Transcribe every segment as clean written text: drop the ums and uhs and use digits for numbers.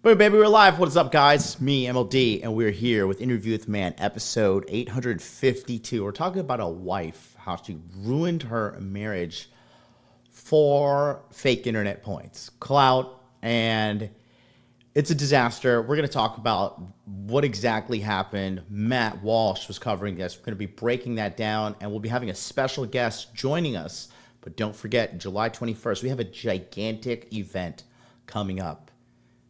Boom, baby, we're live. What is up, guys? Me, MLD, and we're here with Interview with Man, episode 852. We're talking about a wife, how she ruined her marriage for fake internet points, clout, and it's a disaster. We're going to talk about what exactly happened. Matt Walsh was covering this. We're going to be breaking that down, and we'll be having a special guest joining us. But don't forget, July 21st, we have a gigantic event coming up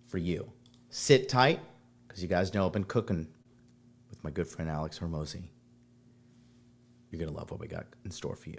for you. Sit tight, because you guys know I've been cooking with my good friend Alex Hormozy. You're going to love what we got in store for you.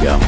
Go.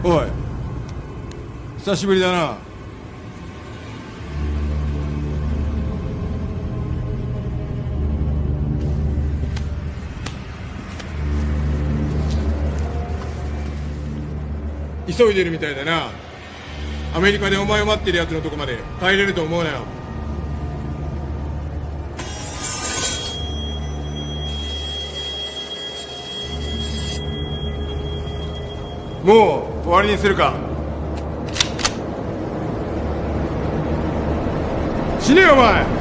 おい、久しぶりだな。急いでるみたいだな。アメリカでお前を待ってるやつのとこまで帰れると思うなよ。もう終わりにするか。死ねよお前。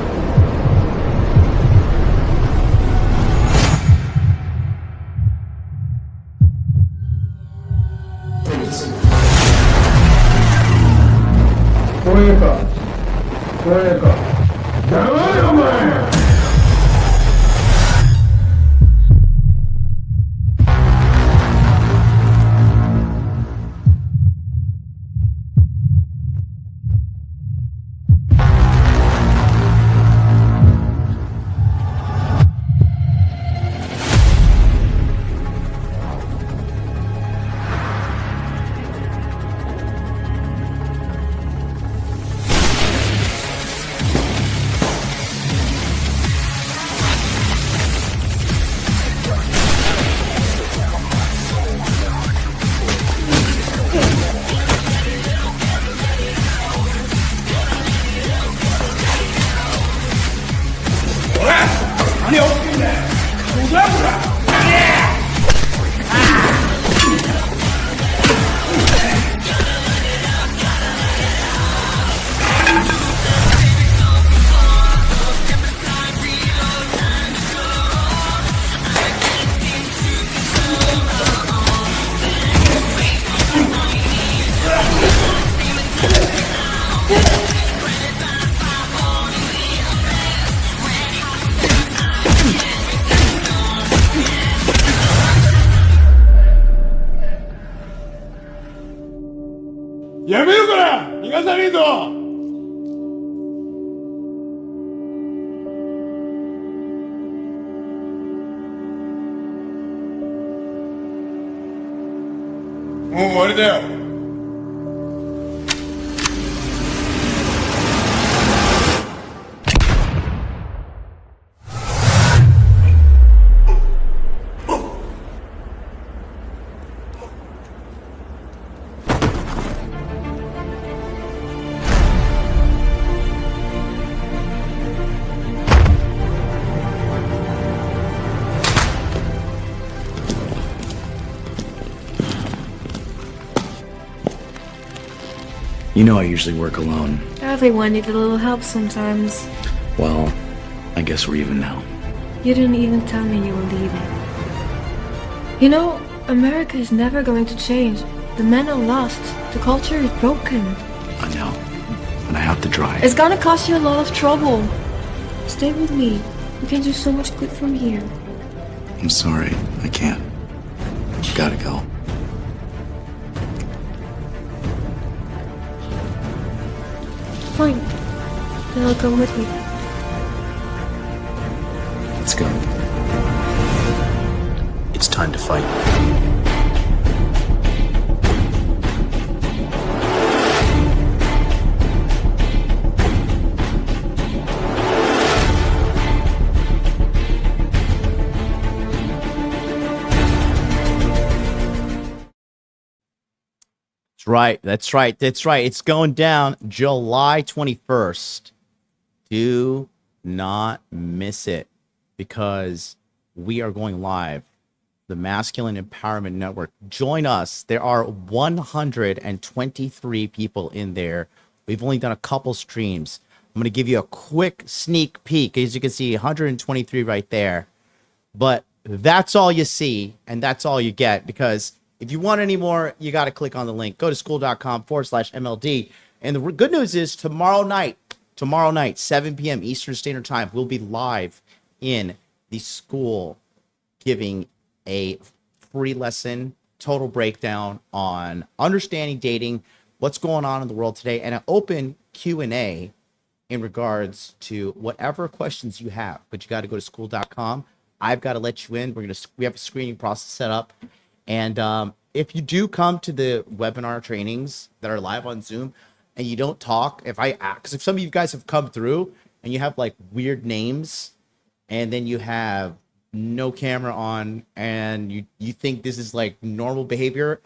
やめろから逃がさねえぞ。もう終わりだよ。You know I usually work alone. Everyone needs a little help sometimes. Well, I guess we're even now. You didn't even tell me you were leaving. You know, America is never going to change. The men are lost. The culture is broken. I know. But I have to try. It's gonna cost you a lot of trouble. Stay with me. We can do so much good from here. I'm sorry. I can't. Gotta go. Fine. Then I'll come with you. Let's go. It's time to fight. That's right. It's going down July 21st. Do not miss it because we are going live. The Masculine Empowerment Network. Join us. There are 123 people in there. We've only done a couple streams. I'm going to give you a quick sneak peek. As you can see, 123 right there. But that's all you see, and that's all you get, because if you want any more, you got to click on the link. Go to skool.com/MLD. And the good news is tomorrow night, 7 p.m. Eastern Standard Time, we'll be live in the school giving a free lesson, total breakdown on understanding dating, what's going on in the world today, and an open Q&A in regards to whatever questions you have. But you got to go to skool.com. I've got to let you in. We have a screening process set up. And if you do come to the webinar trainings that are live on Zoom and you don't talk, because if some of you guys have come through and you have like weird names and then you have no camera on and you think this is like normal behavior,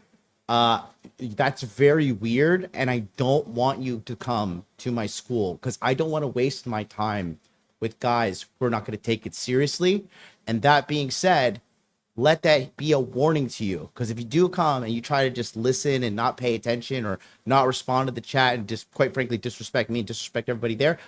that's very weird. And I don't want you to come to my school because I don't want to waste my time with guys who are not going to take it seriously. And that being said, let that be a warning to you, because if you do come and you try to just listen and not pay attention or not respond to the chat and just quite frankly disrespect me and disrespect everybody there,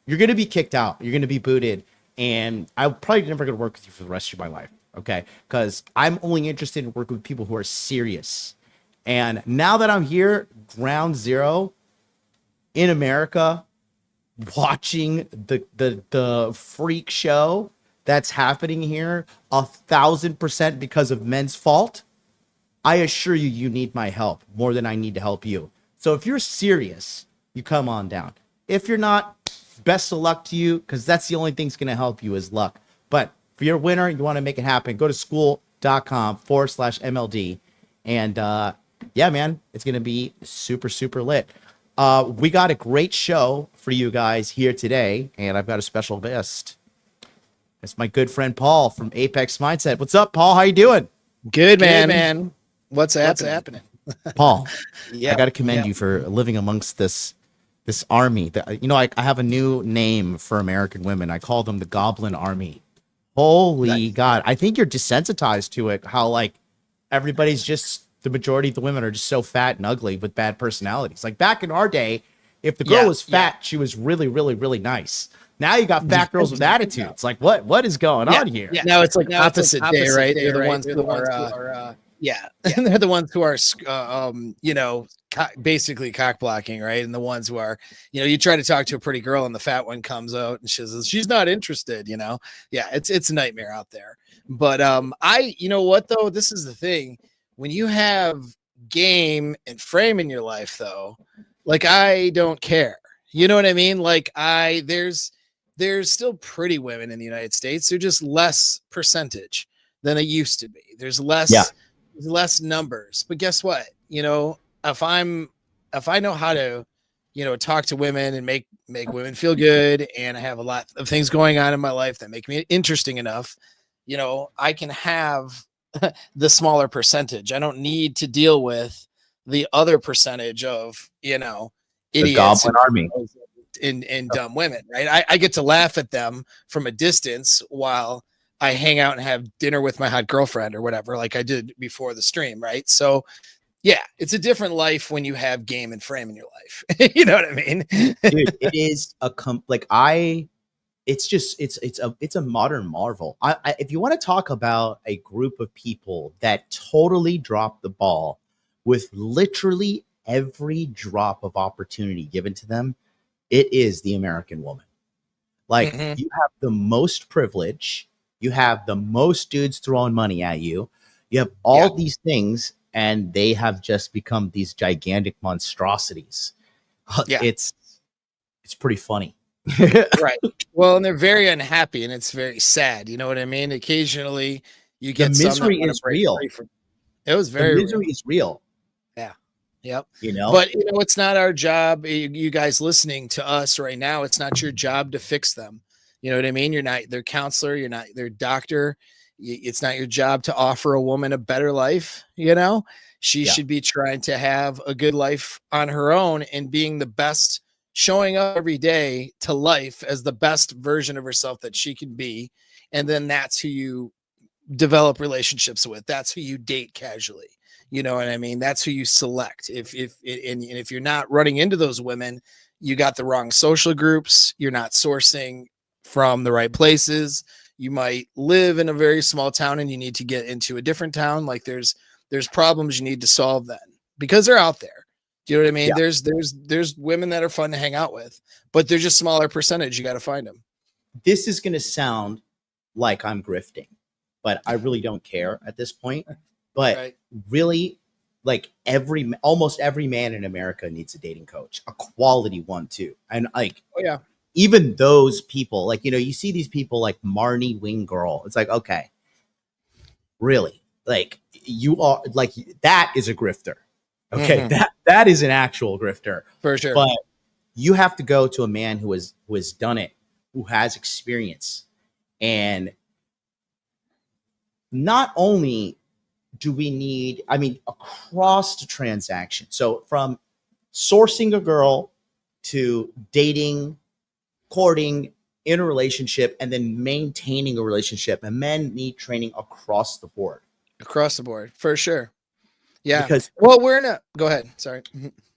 you're going to be kicked out. You're going to be booted. And I'm probably never going to work with you for the rest of my life. Okay. Because I'm only interested in working with people who are serious. And now that I'm here, ground zero in America watching the freak show that's happening here 1,000% because of men's fault, I assure you, you need my help more than I need to help you. So if you're serious, you come on down. If you're not, best of luck to you, because that's the only thing that's going to help you is luck. But if you're a winner, you want to make it happen, go to skool.com/MLD. And yeah, man, it's going to be super, super lit. We got a great show for you guys here today, and I've got a special guest. It's my good friend Paul from ApexMindset. What's up, Paul? How you doing? Good, man. What's happening? Paul, Yeah, I got to commend you for living amongst this army. I have a new name for American women. I call them the Goblin Army. Holy God. I think you're desensitized to it, how like everybody's just, the majority of the women are just so fat and ugly with bad personalities. Like back in our day, if the girl was fat, she was really, really, really nice. Now you got fat girls with attitudes. Like what is going on here? Yeah. Now it's like opposite day, right? They're the ones who are and they're the ones who are, basically cock blocking, right? And the ones who are, you try to talk to a pretty girl and the fat one comes out and she says she's not interested. Yeah, it's a nightmare out there. But you know what though? This is the thing. When you have game and frame in your life, though, like I don't care. You know what I mean? Like there's still pretty women in the United States. They're just less percentage than it used to be. There's less numbers. But guess what? If I know how to, talk to women and make women feel good, and I have a lot of things going on in my life that make me interesting enough, I can have the smaller percentage. I don't need to deal with the other percentage of, idiots, the Goblin Army and dumb women, right? I get to laugh at them from a distance while I hang out and have dinner with my hot girlfriend or whatever, like I did before the stream, right? So yeah, it's a different life when you have game and frame in your life. You know what I mean? Dude, it is it's a modern marvel. If you want to talk about a group of people that totally dropped the ball with literally every drop of opportunity given to them, it is the American woman. Like you have the most privilege, you have the most dudes throwing money at you, you have all these things, and they have just become these gigantic monstrosities. It's pretty funny. Right. Well, and they're very unhappy, and it's very sad. You know what I mean? Occasionally you get the misery is real. It was very the misery is real. Yeah. Yep. But it's not our job. You guys listening to us right now, it's not your job to fix them. You know what I mean? You're not their counselor. You're not their doctor. It's not your job to offer a woman a better life. She should be trying to have a good life on her own and being the best, showing up every day to life as the best version of herself that she can be. And then that's who you develop relationships with. That's who you date casually. You know what I mean? That's who you select. If you're not running into those women, you got the wrong social groups. You're not sourcing from the right places. You might live in a very small town and you need to get into a different town. Like there's problems you need to solve then because they're out there. Do you know what I mean? Yeah. There's women that are fun to hang out with, but they're just smaller percentage. You got to find them. This is going to sound like I'm grifting, but I really don't care at this point. But really, like almost every man in America needs a dating coach, a quality one too. And like, even those people, like, you see these people like Marnie Wing Girl. It's like, okay, really? Like you are like, that is a grifter. Okay. That is an actual grifter for sure. But you have to go to a man who has done it, who has experience. And not only do we need, across the transaction. So from sourcing a girl to dating, courting, in a relationship, and then maintaining a relationship, and men need training across the board. Across the board, for sure. Yeah. Because go ahead. Sorry.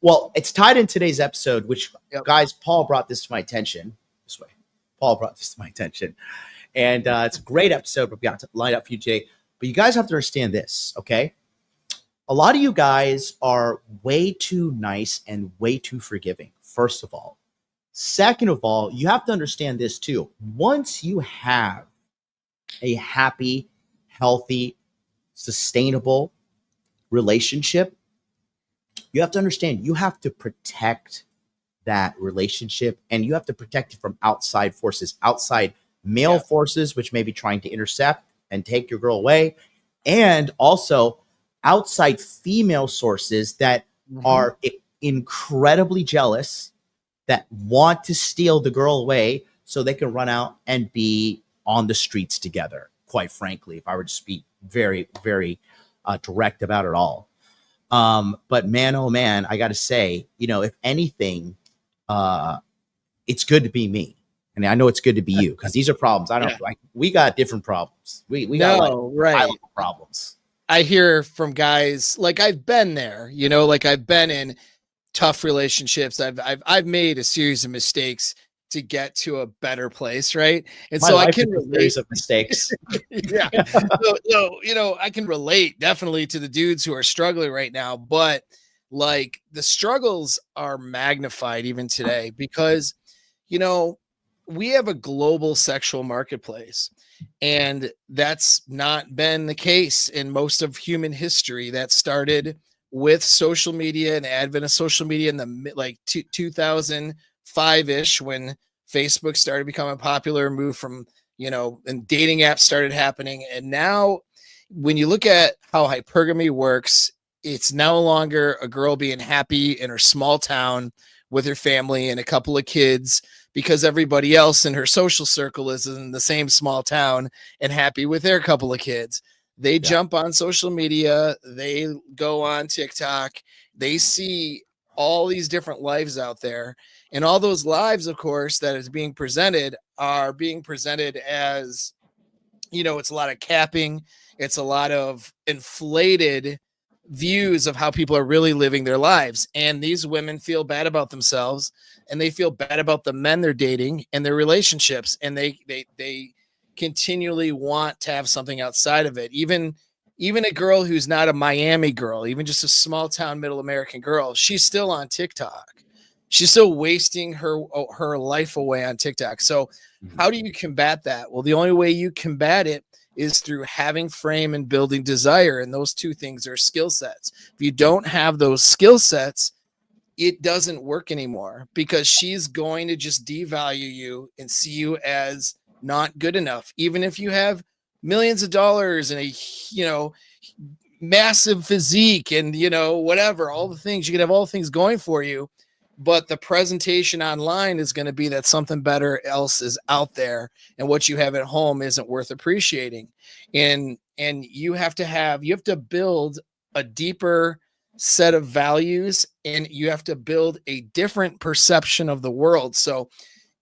Well, it's tied in today's episode, which guys, Paul brought this to my attention. This way. Paul brought this to my attention. And it's a great episode. We've got to line up for you today. But you guys have to understand this, okay? a lot of you guys are way too nice and way too forgiving, first of all. Second of all, you have to understand this too. Once you have a happy, healthy, sustainable relationship, you have to understand you have to protect that relationship, and you have to protect it from outside forces, outside male forces, which may be trying to intercept and take your girl away, and also outside female sources that are incredibly jealous, that want to steal the girl away so they can run out and be on the streets together, quite frankly, if I were to speak very, very direct about it all. But man, oh man, I got to say, if anything, it's good to be me. And I know it's good to be you, because these are problems. I don't like, we got different problems. We got high-level problems. I hear from guys, like, I've been there, like I've been in tough relationships. I've made a series of mistakes to get to a better place, right? And so I can relate. A series of mistakes. Yeah. So, I can relate definitely to the dudes who are struggling right now, but like the struggles are magnified even today because, we have a global sexual marketplace, and that's not been the case in most of human history. That started with social media and the advent of social media in the 2005-ish, when Facebook started becoming popular, moved from, and dating apps started happening. And now when you look at how hypergamy works, it's no longer a girl being happy in her small town with her family and a couple of kids because everybody else in her social circle is in the same small town and happy with their couple of kids. They jump on social media, they go on TikTok, they see all these different lives out there. And all those lives, of course, that is being presented are being presented as, it's a lot of capping. It's a lot of inflated views of how people are really living their lives. And these women feel bad about themselves, and they feel bad about the men they're dating and their relationships. And they continually want to have something outside of it. Even a girl who's not a Miami girl, even just a small town middle American girl, she's still on TikTok. She's still wasting her life away on TikTok. So how do you combat that? Well, the only way you combat it is through having frame and building desire. And those two things are skill sets. If you don't have those skill sets, it doesn't work anymore, because she's going to just devalue you and see you as not good enough. Even if you have millions of dollars and a, massive physique and, whatever, all the things, you can have all the things going for you, but the presentation online is going to be that something better else is out there, and what you have at home isn't worth appreciating. And you have to build a deeper set of values, and you have to build a different perception of the world. So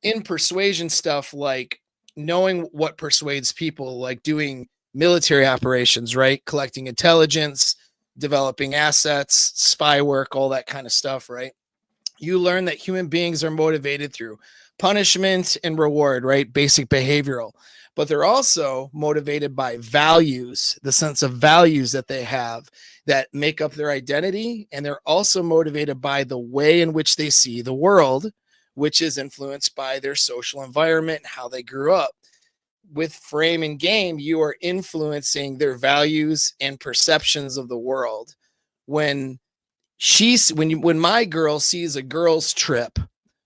in persuasion stuff, like knowing what persuades people, like doing military operations, right? Collecting intelligence, developing assets, spy work, all that kind of stuff, right? You learn that human beings are motivated through punishment and reward, right? Basic behavioral. But they're also motivated by values, the sense of values that they have that make up their identity. And they're also motivated by the way in which they see the world, which is influenced by their social environment and how they grew up. With frame and game, you are influencing their values and perceptions of the world. When my girl sees a girl's trip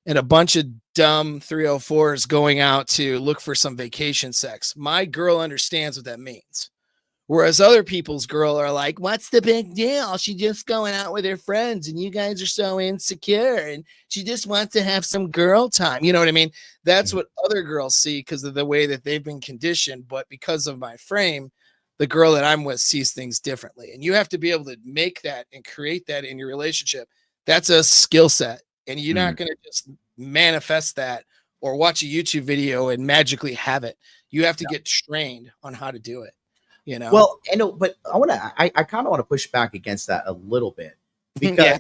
and a bunch of dumb 304s going out to look for some vacation sex, my girl understands what that means. Whereas other people's girl are like, what's the big deal? She just going out with her friends and you guys are so insecure and she just wants to have some girl time. You know what I mean? That's what other girls see because of the way that they've been conditioned. But because of my frame, the girl that I'm with sees things differently. And you have to be able to make that and create that in your relationship. That's a skill set. And you're not going to just manifest that or watch a YouTube video and magically have it. You have to get trained on how to do it. Well, I know, but I kind of want to push back against that a little bit, because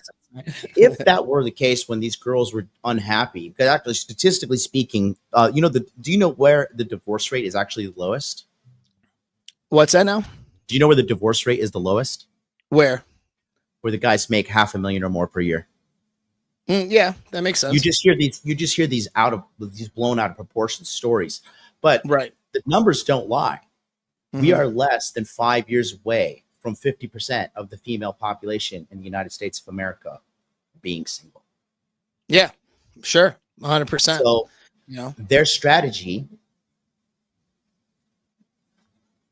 if that were the case when these girls were unhappy, because actually statistically speaking, do you know where the divorce rate is actually the lowest? What's that now? Do you know where the divorce rate is the lowest? Where? where the guys make $500,000 or more per year. Yeah, that makes sense. You just hear these blown out of proportion stories, but Right. the numbers don't lie. We Mhm. are less than 5 years away from 50% of the female population in the United States of America being single. Yeah, sure. 100%. So You know? their strategy,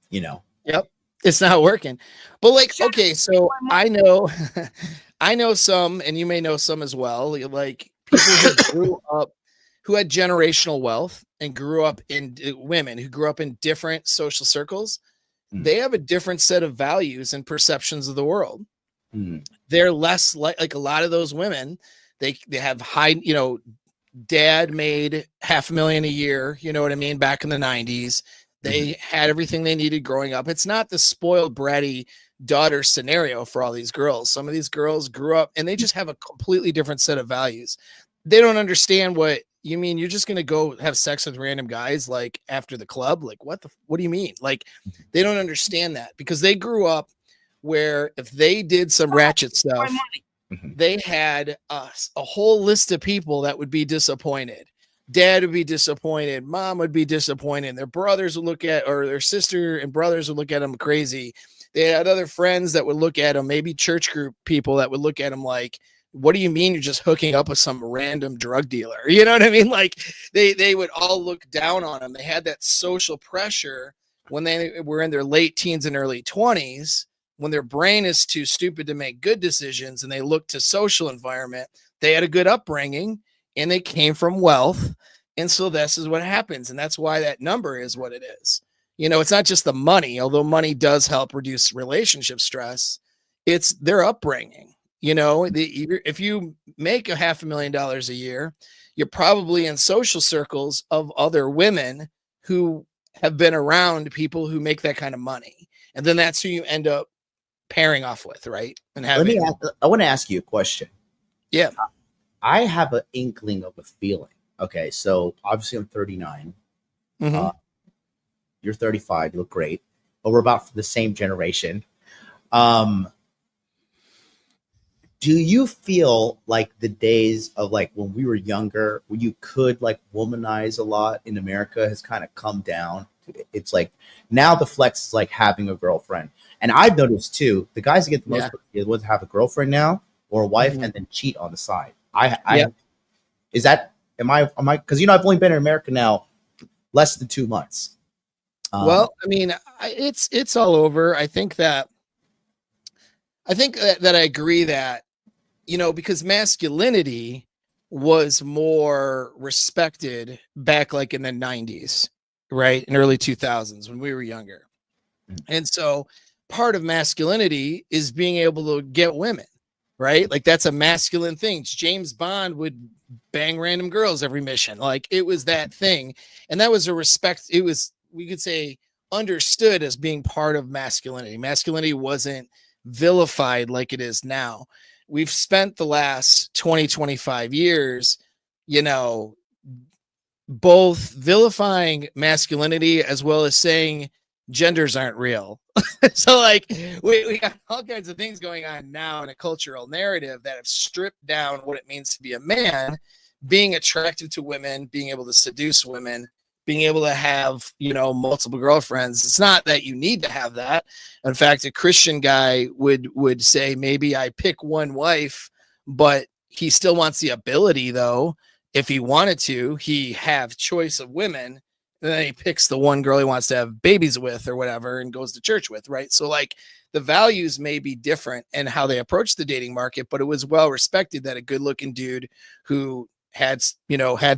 you know, Yep. It's not working. But like, okay, so I know I know some, and you may know some as well, like people who grew up who had generational wealth and grew up in women who grew up in different social circles. Mm. They have a different set of values and perceptions of the world. mm, They're less like a lot of those women, they have high, dad made $500,000 a year, you know what I mean, back in the 90s. They had everything they needed growing up. It's not the spoiled bratty daughter scenario for all these girls. Some of these girls grew up and they just have a completely different set of values. They don't understand what you mean. You're just going to go have sex with random guys like after the club. Like what do you mean? Like they don't understand that because they grew up where if they did some ratchet stuff, they had a whole list of people that would be disappointed. Dad would be disappointed. Mom would be disappointed. Their brothers would look at, or their sister and brothers would look at them crazy. They had other friends that would look at them, maybe church group people that would look at them like, what do you mean you're just hooking up with some random drug dealer? You know what I mean? Like they would all look down on them. They had that social pressure when they were in their late teens and early 20s, when their brain is too stupid to make good decisions and they look to social environment. They had a good upbringing and they came from wealth. And so this is what happens. And that's why that number is what it is. It's not just the money, although money does help reduce relationship stress. It's their upbringing. If you make $500,000 a year, you're probably in social circles of other women who have been around people who make that kind of money. And then that's who you end up pairing off with, right? And I want to ask you a question. Yeah. I have an inkling of a feeling. Okay, so obviously I'm 39. You're 35. You look great, but we're about the same generation. Do you feel like the days of like when we were younger, when you could like womanize a lot in America, has kind of come down? It's like now the flex is like having a girlfriend, and I've noticed too, the guys that get the most are the ones that have a girlfriend now or a wife and then cheat on the side. Is that am I because I've only been in America now less than 2 months. Well, I mean, it's all over. I think that I agree that, because masculinity was more respected back like in the 90s, right? In early 2000s when we were younger. And so part of masculinity is being able to get women, right? Like that's a masculine thing. James Bond would bang random girls every mission. Like it was that thing. And that was a respect. It was, we could say, understood as being part of masculinity. Masculinity wasn't vilified like it is now. We've spent the last 25 years, both vilifying masculinity as well as saying genders aren't real. So like we got all kinds of things going on now in a cultural narrative that have stripped down what it means to be a man, being attracted to women, being able to seduce women, being able to have, multiple girlfriends. It's not that you need to have that. In fact, a Christian guy would say, maybe I pick one wife, but he still wants the ability though. If he wanted to, he have choice of women, and then he picks the one girl he wants to have babies with or whatever and goes to church with, right? So like the values may be different in how they approach the dating market, but it was well respected that a good looking dude who had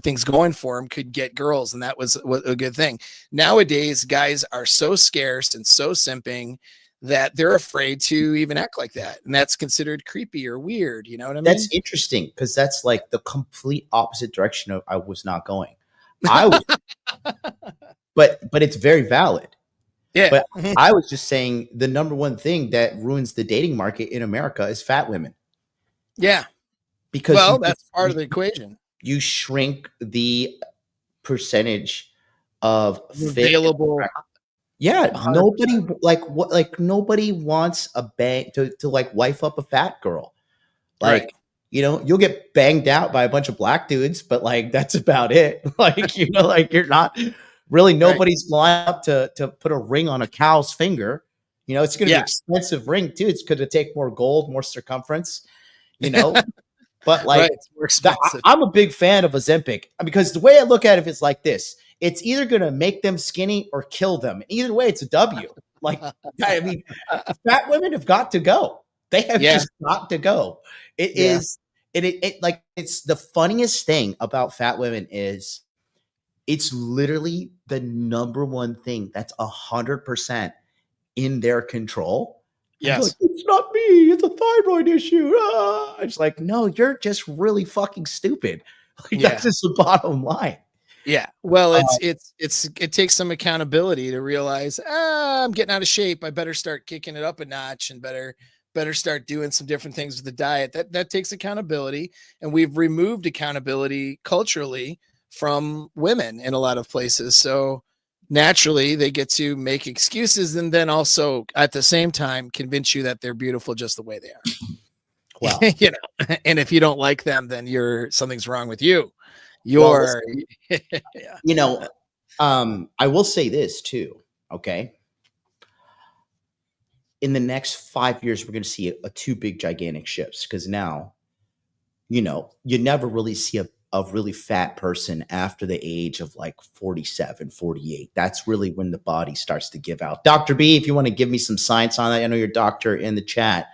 things going for him could get girls. And that was a good thing. Nowadays, guys are so scarce and so simping that they're afraid to even act like that. And that's considered creepy or weird. You know what I mean? That's interesting because that's like the complete opposite direction of I was not going. I was, but it's very valid. Yeah. But I was just saying the number one thing that ruins the dating market in America is fat women. Yeah. Because that's part of the equation. You shrink the percentage of available. Yeah, 100%. nobody nobody wants a bang to like wife up a fat girl. Right. Like, you'll get banged out by a bunch of black dudes, but like that's about it. Like, like you're not really Right. nobody's lined up to put a ring on a cow's finger. It's gonna be Yeah. expensive ring too. It's gonna take more gold, more circumference, you know. But Right. like It's more expensive. I'm a big fan of Ozempic because the way I look at it is like this: it's either going to make them skinny or kill them. Either way, it's a W. Like, I mean, fat women have got to go. They have Yeah. just got to go. It Yeah. is like it's the funniest thing about fat women is it's literally the number one thing that's 100% in their control. And they're like, Yes. it's not me. It's a thyroid issue. Ah. It's like, no, you're just really fucking stupid. Like, Yeah. that's just the bottom line. Yeah. Well, it takes some accountability to realize, I'm getting out of shape. I better start kicking it up a notch and better start doing some different things with the diet. That takes accountability. And we've removed accountability culturally from women in a lot of places. So naturally they get to make excuses and then also at the same time convince you that they're beautiful just the way they are. Well, And if you don't like them, then something's wrong with you. well, Yeah. I will say this too. Okay. In the next 5 years, we're going to see two big gigantic shifts because now, you never really see a really fat person after the age of like 47, 48. That's really when the body starts to give out. Dr. B, if you want to give me some science on that, I know you're a doctor in the chat,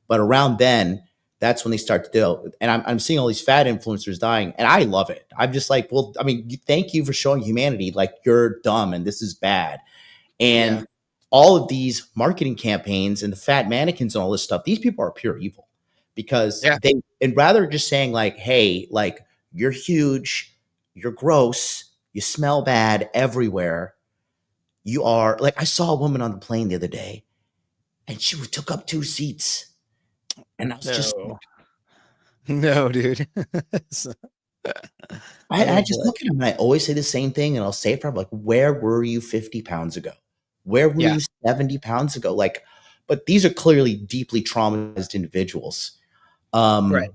but around then, that's when they start to do. And I'm seeing all these fat influencers dying, and I love it. I'm just like, well, I mean, thank you for showing humanity like you're dumb and this is bad. And all of these marketing campaigns and the fat mannequins and all this stuff, these people are pure evil because and rather just saying like, hey, like you're huge, you're gross, you smell bad everywhere. You are like, I saw a woman on the plane the other day and she took up 2 seats. And I was just no, dude. I just look at him and I always say the same thing and I'll say it forever. Like, where were you 50 pounds ago? Where were you 70 pounds ago? Like, but these are clearly deeply traumatized individuals. Right.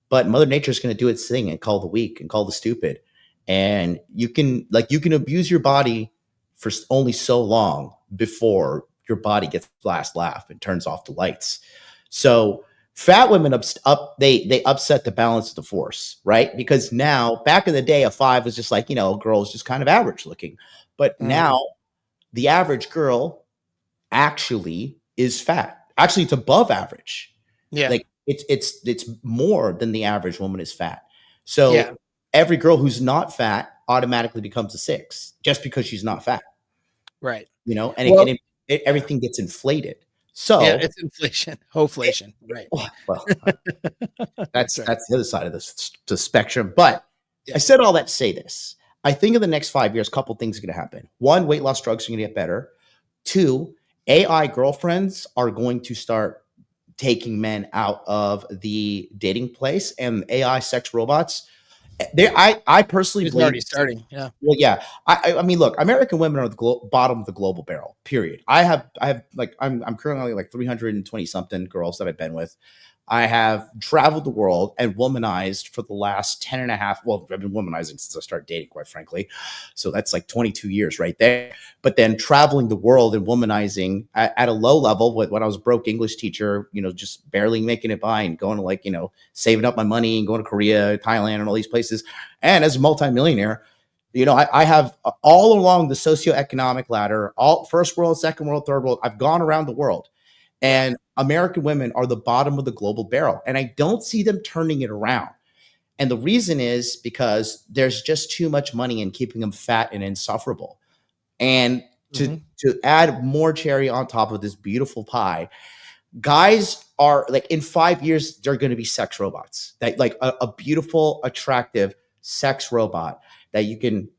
But Mother Nature is going to do its thing and call the weak and call the stupid. And you can abuse your body for only so long before your body gets the last laugh and turns off the lights. So fat women they upset the balance of the force, right? Because now, back in the day, a 5 was just like, a girl was just kind of average looking. But now the average girl actually is fat. Actually, it's above average. Yeah. Like it's more than the average woman is fat. So every girl who's not fat automatically becomes a 6 just because she's not fat. Right. And everything gets inflated. So it's inflation, hoflation, right? Well, that's the other side of the spectrum. But I said all that to say this. I think in the next 5 years, a couple things are going to happen. 1, weight loss drugs are going to get better. 2, AI girlfriends are going to start taking men out of the dating place, and AI sex robots. I personally believe already starting. Yeah. Well, yeah. I mean, look, American women are the bottom of the global barrel. Period. I have like I'm currently like 320 something girls that I've been with. I have traveled the world and womanized for the last 10 and a half. Well, I've been womanizing since I started dating, quite frankly. So that's like 22 years right there. But then traveling the world and womanizing at a low level when I was a broke English teacher, just barely making it by and going to saving up my money and going to Korea, Thailand, and all these places. And as a multimillionaire, I have all along the socioeconomic ladder, all first world, second world, third world. I've gone around the world. And American women are the bottom of the global barrel. And I don't see them turning it around. And the reason is because there's just too much money in keeping them fat and insufferable. And to add more cherry on top of this beautiful pie, guys are like, in 5 years, they're going to be sex robots. That like a beautiful, attractive sex robot that you can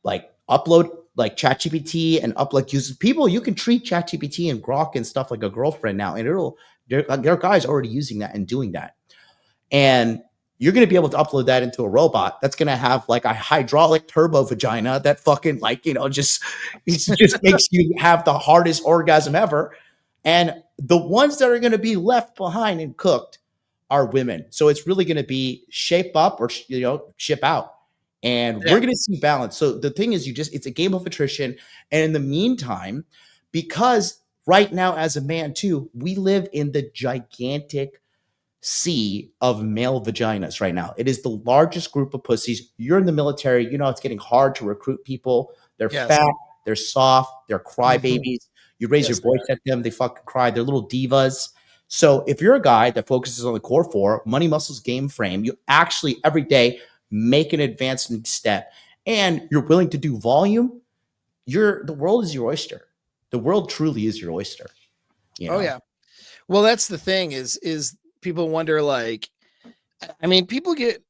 like upload like ChatGPT and use people. You can treat ChatGPT and Grok and stuff like a girlfriend now, and there are guys already using that and doing that. And you're going to be able to upload that into a robot that's going to have like a hydraulic turbo vagina that fucking like, just makes you have the hardest orgasm ever. And the ones that are going to be left behind and cooked are women. So it's really going to be shape up or, ship out. And we're going to see balance. So the thing is, it's a game of attrition. And in the meantime, because right now as a man too, we live in the gigantic sea of male vaginas right now. It is the largest group of pussies. You're in the military, it's getting hard to recruit people. They're fat, they're soft, they're crybabies. You raise your voice at them, they fucking cry. They're little divas. So if you're a guy that focuses on the core four, money, muscles, game, frame, you actually every day make an advancement step and you're willing to do volume, the world is your oyster. The world truly is your oyster. Oh yeah. Well, that's the thing is people wonder, like, I mean, people get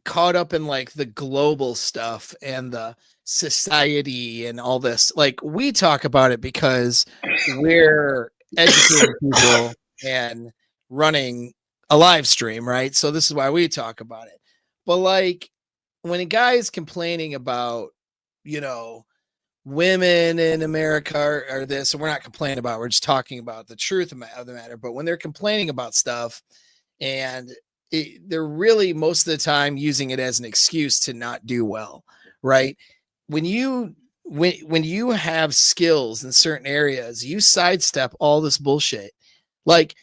caught up in like the global stuff and the society and all this. Like, we talk about it because we're educating people and running a live stream, right? So this is why we talk about it. But like, when a guy is complaining about, women in America are this, and we're not complaining about, we're just talking about the truth of the matter. But when they're complaining about stuff, and they're really most of the time using it as an excuse to not do well, right? When you have skills in certain areas, you sidestep all this bullshit. Like,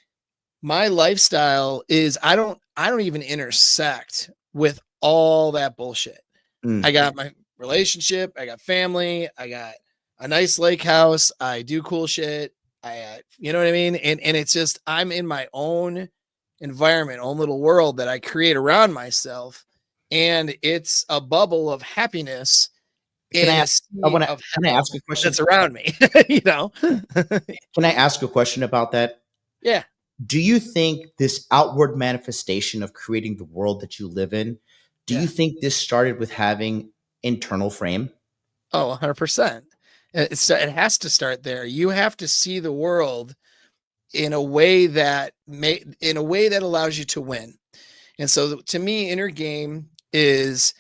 my lifestyle is I don't even intersect with all that bullshit. I got my relationship, I got family, I got a nice lake house, I do cool shit, you know what I mean? And it's just, I'm in my own environment, own little world that I create around myself, and it's a bubble of happiness. Can I ask a question that's around me? Can I ask a question about that? Yeah. Do you think this outward manifestation of creating the world that you live in, do you think this started with having internal frame? Oh, 100%. It has to start there. You have to see the world in a way that allows you to win. And so to me, inner game is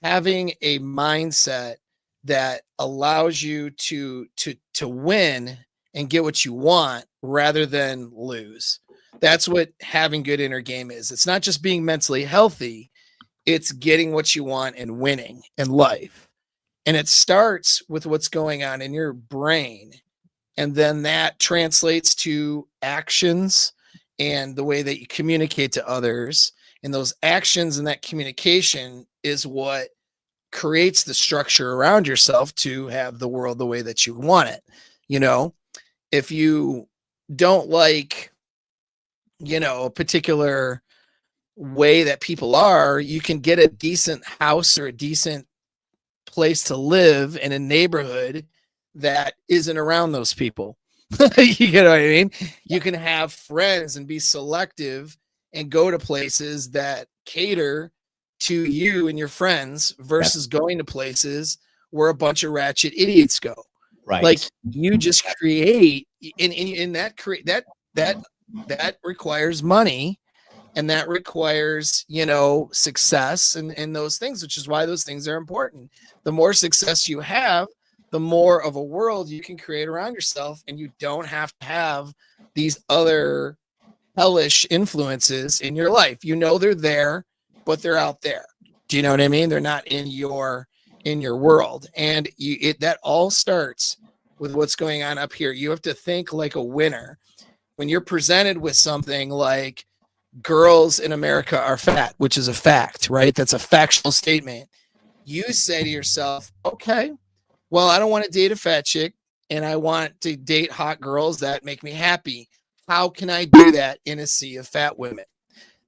having a mindset that allows you to win and get what you want rather than lose. That's what having good inner game is. It's not just being mentally healthy, it's getting what you want and winning in life. And it starts with what's going on in your brain. And then that translates to actions and the way that you communicate to others. And those actions and that communication is what creates the structure around yourself to have the world the way that you want it. If you don't like, a particular way that people are, you can get a decent house or a decent place to live in a neighborhood that isn't around those people. You get what I mean? You can have friends and be selective and go to places that cater to you and your friends versus going to places where a bunch of ratchet idiots go. Right. Like, you just create, and that requires money, and that requires, success and those things, which is why those things are important. The more success you have, the more of a world you can create around yourself, and you don't have to have these other hellish influences in your life. They're there, but they're out there. Do you know what I mean? They're not in your world. And that all starts with what's going on up here. You have to think like a winner. When you're presented with something like girls in America are fat, which is a fact, right? That's a factual statement. You say to yourself, okay, well, I don't want to date a fat chick, and I want to date hot girls that make me happy. How can I do that in a sea of fat women?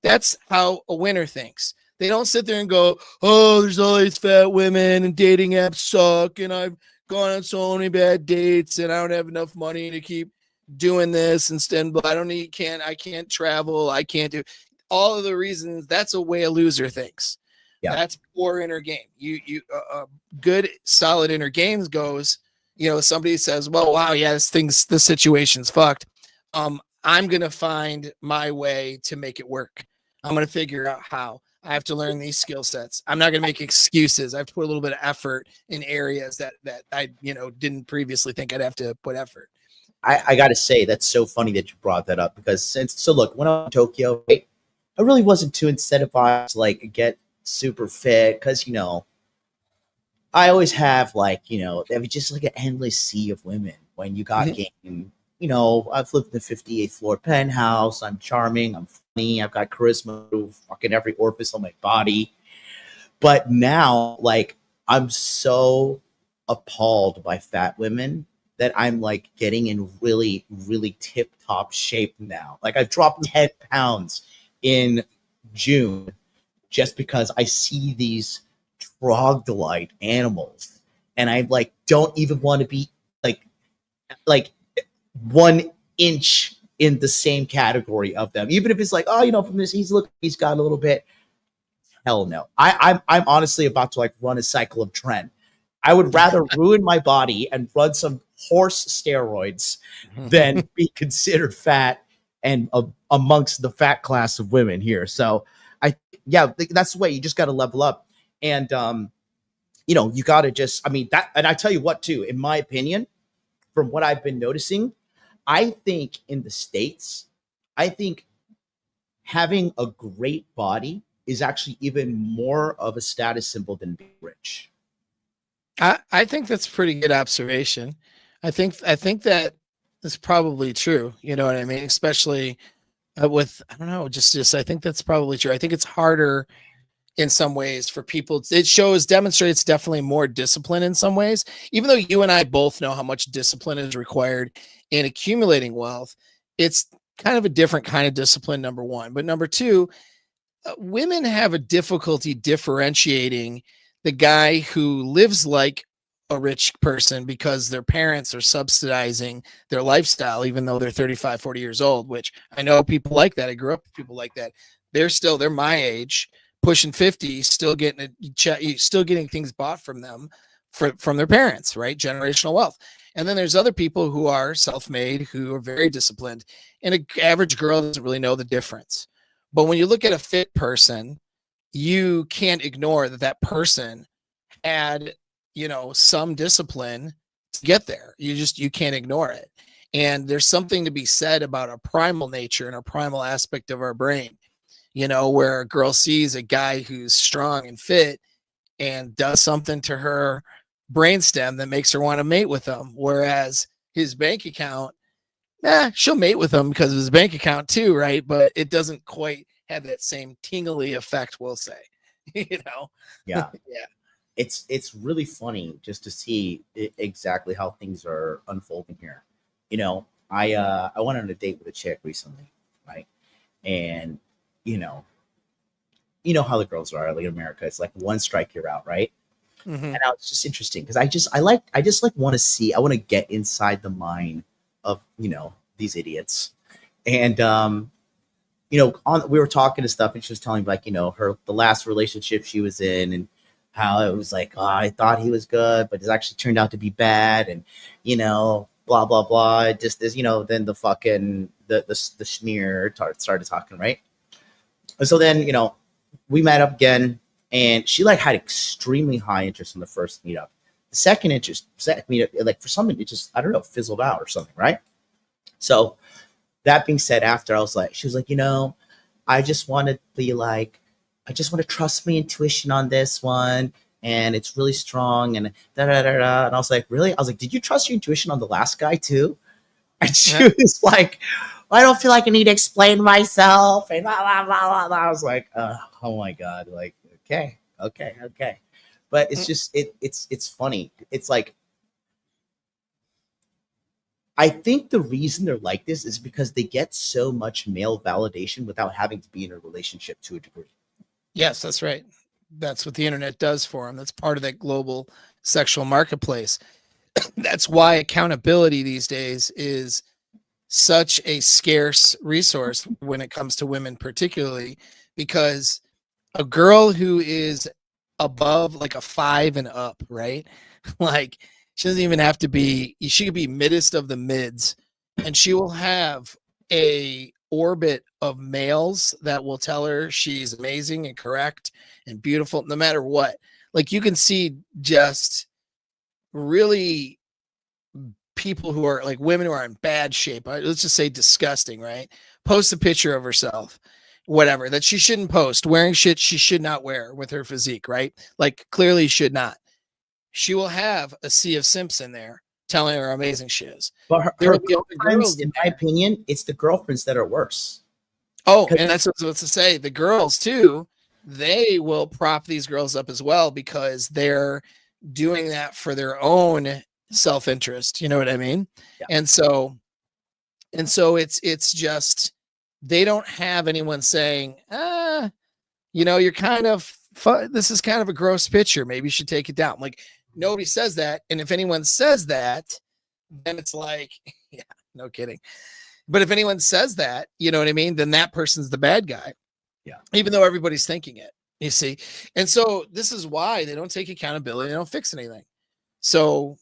That's how a winner thinks. They don't sit there and go, oh, there's all these fat women and dating apps suck, and I've gone on so many bad dates, and I don't have enough money to keep doing this, and but I can't travel, I can't do all of the reasons. That's a way a loser thinks. Yeah. That's poor inner game. Good solid inner games goes, somebody says, well, wow, yeah, the situation's fucked. I'm gonna find my way to make it work. I'm going to figure out how. I have to learn these skill sets. I'm not going to make excuses. I have to put a little bit of effort in areas that I, didn't previously think I'd have to put effort. I got to say, that's so funny that you brought that up, because so look, when I was in Tokyo, right, I really wasn't too incentivized to like get super fit, because, I always have there was just like an endless sea of women when you got game. I've lived in the 58th floor penthouse. I'm charming. I'm funny. I've got charisma through fucking every orifice on my body. But now, like, I'm so appalled by fat women that I'm like getting in really, really tip top shape now. Like, I've dropped 10 pounds in June just because I see these troglodyte animals, and I like don't even want to be like 1 inch in the same category of them, even if it's like, oh, from this he's got a little bit. Hell no. I'm honestly about to like run a cycle of trend. I would rather ruin my body and run some horse steroids than be considered fat and amongst the fat class of women here. So that's the way. You just got to level up. And, you got to just, that, and I tell you what, too, in my opinion, from what I've been noticing, I think in the States, I think having a great body is actually even more of a status symbol than being rich. I think that's a pretty good observation. I think that is probably true. You know what I mean? Especially with, I don't know, just I think that's probably true. I think it's harder in some ways for people. It demonstrates definitely more discipline in some ways, even though you and I both know how much discipline is required in accumulating wealth. It's kind of a different kind of discipline, number one. But number two, women have a difficulty differentiating the guy who lives like a rich person because their parents are subsidizing their lifestyle, even though they're 35, 40 years old, which I know people like that. I grew up with people like that. They're my age, pushing 50, still getting things bought from them from their parents, right? Generational wealth. And then there's other people who are self-made, who are very disciplined, and an average girl doesn't really know the difference. But when you look at a fit person, you can't ignore that person had, some discipline to get there. You can't ignore it. And there's something to be said about our primal nature and our primal aspect of our brain, where a girl sees a guy who's strong and fit and does something to her brainstem that makes her want to mate with him. Whereas his bank account, she'll mate with him because of his bank account too, right? But it doesn't quite have that same tingly effect, we'll say. Yeah. It's really funny just to see exactly how things are unfolding here. I went on a date with a chick recently, right? And how the girls are like in America. It's like one strike, you're out, right? Mm-hmm. And now it's just interesting because I just want to see. I want to get inside the mind of these idiots. And we were talking and stuff, and she was telling me the last relationship she was in, and how it was like, I thought he was good, but it actually turned out to be bad, and blah blah blah. Just as then the fucking the smear started talking, right? And so then we met up again, and she had extremely high interest in the first meetup. The second meetup, for some, it just, I don't know, fizzled out or something, right? So that being said, after she was like, I just want to trust my intuition on this one, and it's really strong, and da da da da. And I was like, really? I was like, did you trust your intuition on the last guy too? And she was like, I don't feel like I need to explain myself, and blah blah blah blah. I was like, oh my god, okay. But it's just it's funny. It's like, I think the reason they're like this is because they get so much male validation without having to be in a relationship to a degree. Yes, that's right. That's what the internet does for them. That's part of that global sexual marketplace. That's why accountability these days is such a scarce resource when it comes to women, particularly because a girl who is above a 5 and up, right? She doesn't even have to be, she could be middest of the mids, and she will have a orbit of males that will tell her she's amazing and correct and beautiful no matter what. Like you can see just really people who are like women who are in bad shape. Let's just say disgusting, right? Post a picture of herself, whatever, that she shouldn't post, wearing shit she should not wear with her physique, right? Like clearly should not. She will have a sea of simps in there telling her how amazing she is. But her There will be other girlfriends, in my there. opinion, it's the girlfriends that are worse. Oh, and that's what I was about to say. The girls too, they will prop these girls up as well because they're doing that for their own self-interest. You know what I mean? Yeah. And so it's just they don't have anyone saying, you're kind of this is kind of a gross picture. Maybe you should take it down. Like nobody says that. And if anyone says that, then it's like, yeah, no kidding. But if anyone says that, you know what I mean, then that person's the bad guy. Yeah. Even though everybody's thinking it, you see. And so this is why they don't take accountability. They don't fix anything. So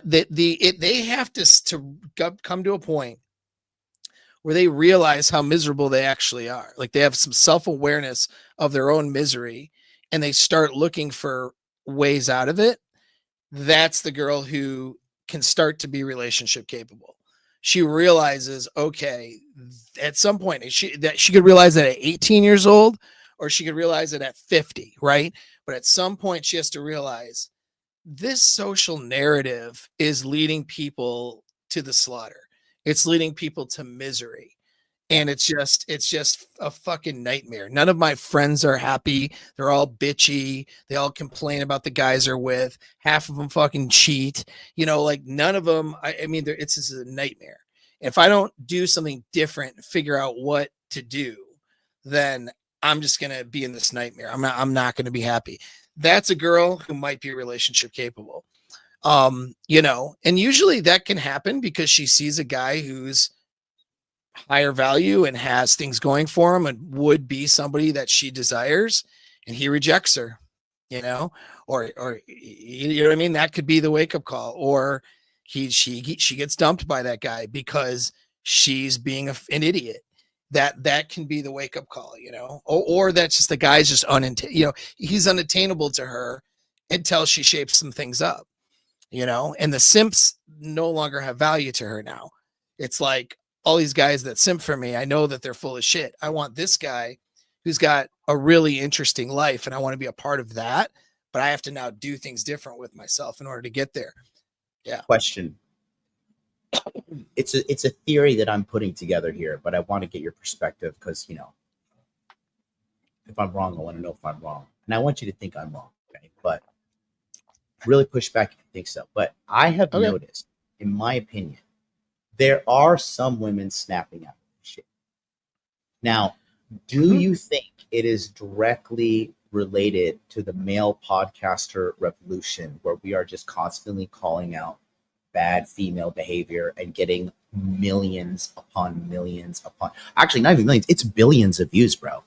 they have to come to a point where they realize how miserable they actually are. Like they have some self-awareness of their own misery and they start looking for ways out of it. That's the girl who can start to be relationship capable. She realizes, okay, at some point she could realize that at 18 years old, or she could realize it at 50, right? But at some point she has to realize this social narrative is leading people to the slaughter. It's leading people to misery. And it's just a fucking nightmare. None of my friends are happy. They're all bitchy. They all complain about the guys they're with. Half of them fucking cheat. Like none of them. I mean, it's just a nightmare. If I don't do something different, figure out what to do, then I'm just going to be in this nightmare. I'm not going to be happy. That's a girl who might be relationship capable. And usually that can happen because she sees a guy who's higher value and has things going for him and would be somebody that she desires, and he rejects her, or you know what I mean? That could be the wake-up call. Or she gets dumped by that guy because she's being an idiot. That can be the wake-up call, or that's just the guy's just he's unattainable to her until she shapes some things up, and the simps no longer have value to her now. It's like, all these guys that simp for me, I know that they're full of shit. I want this guy who's got a really interesting life, and I want to be a part of that, but I have to now do things different with myself in order to get there. Yeah. Question. It's a theory that I'm putting together here, but I want to get your perspective because, if I'm wrong, I want to know if I'm wrong. And I want you to think I'm wrong, okay? But really push back if you think so. But I have noticed, in my opinion, there are some women snapping out of shit. Now, do you think it is directly related to the male podcaster revolution, where we are just constantly calling out bad female behavior and getting millions upon millions upon, actually not even millions, it's billions of views, bro?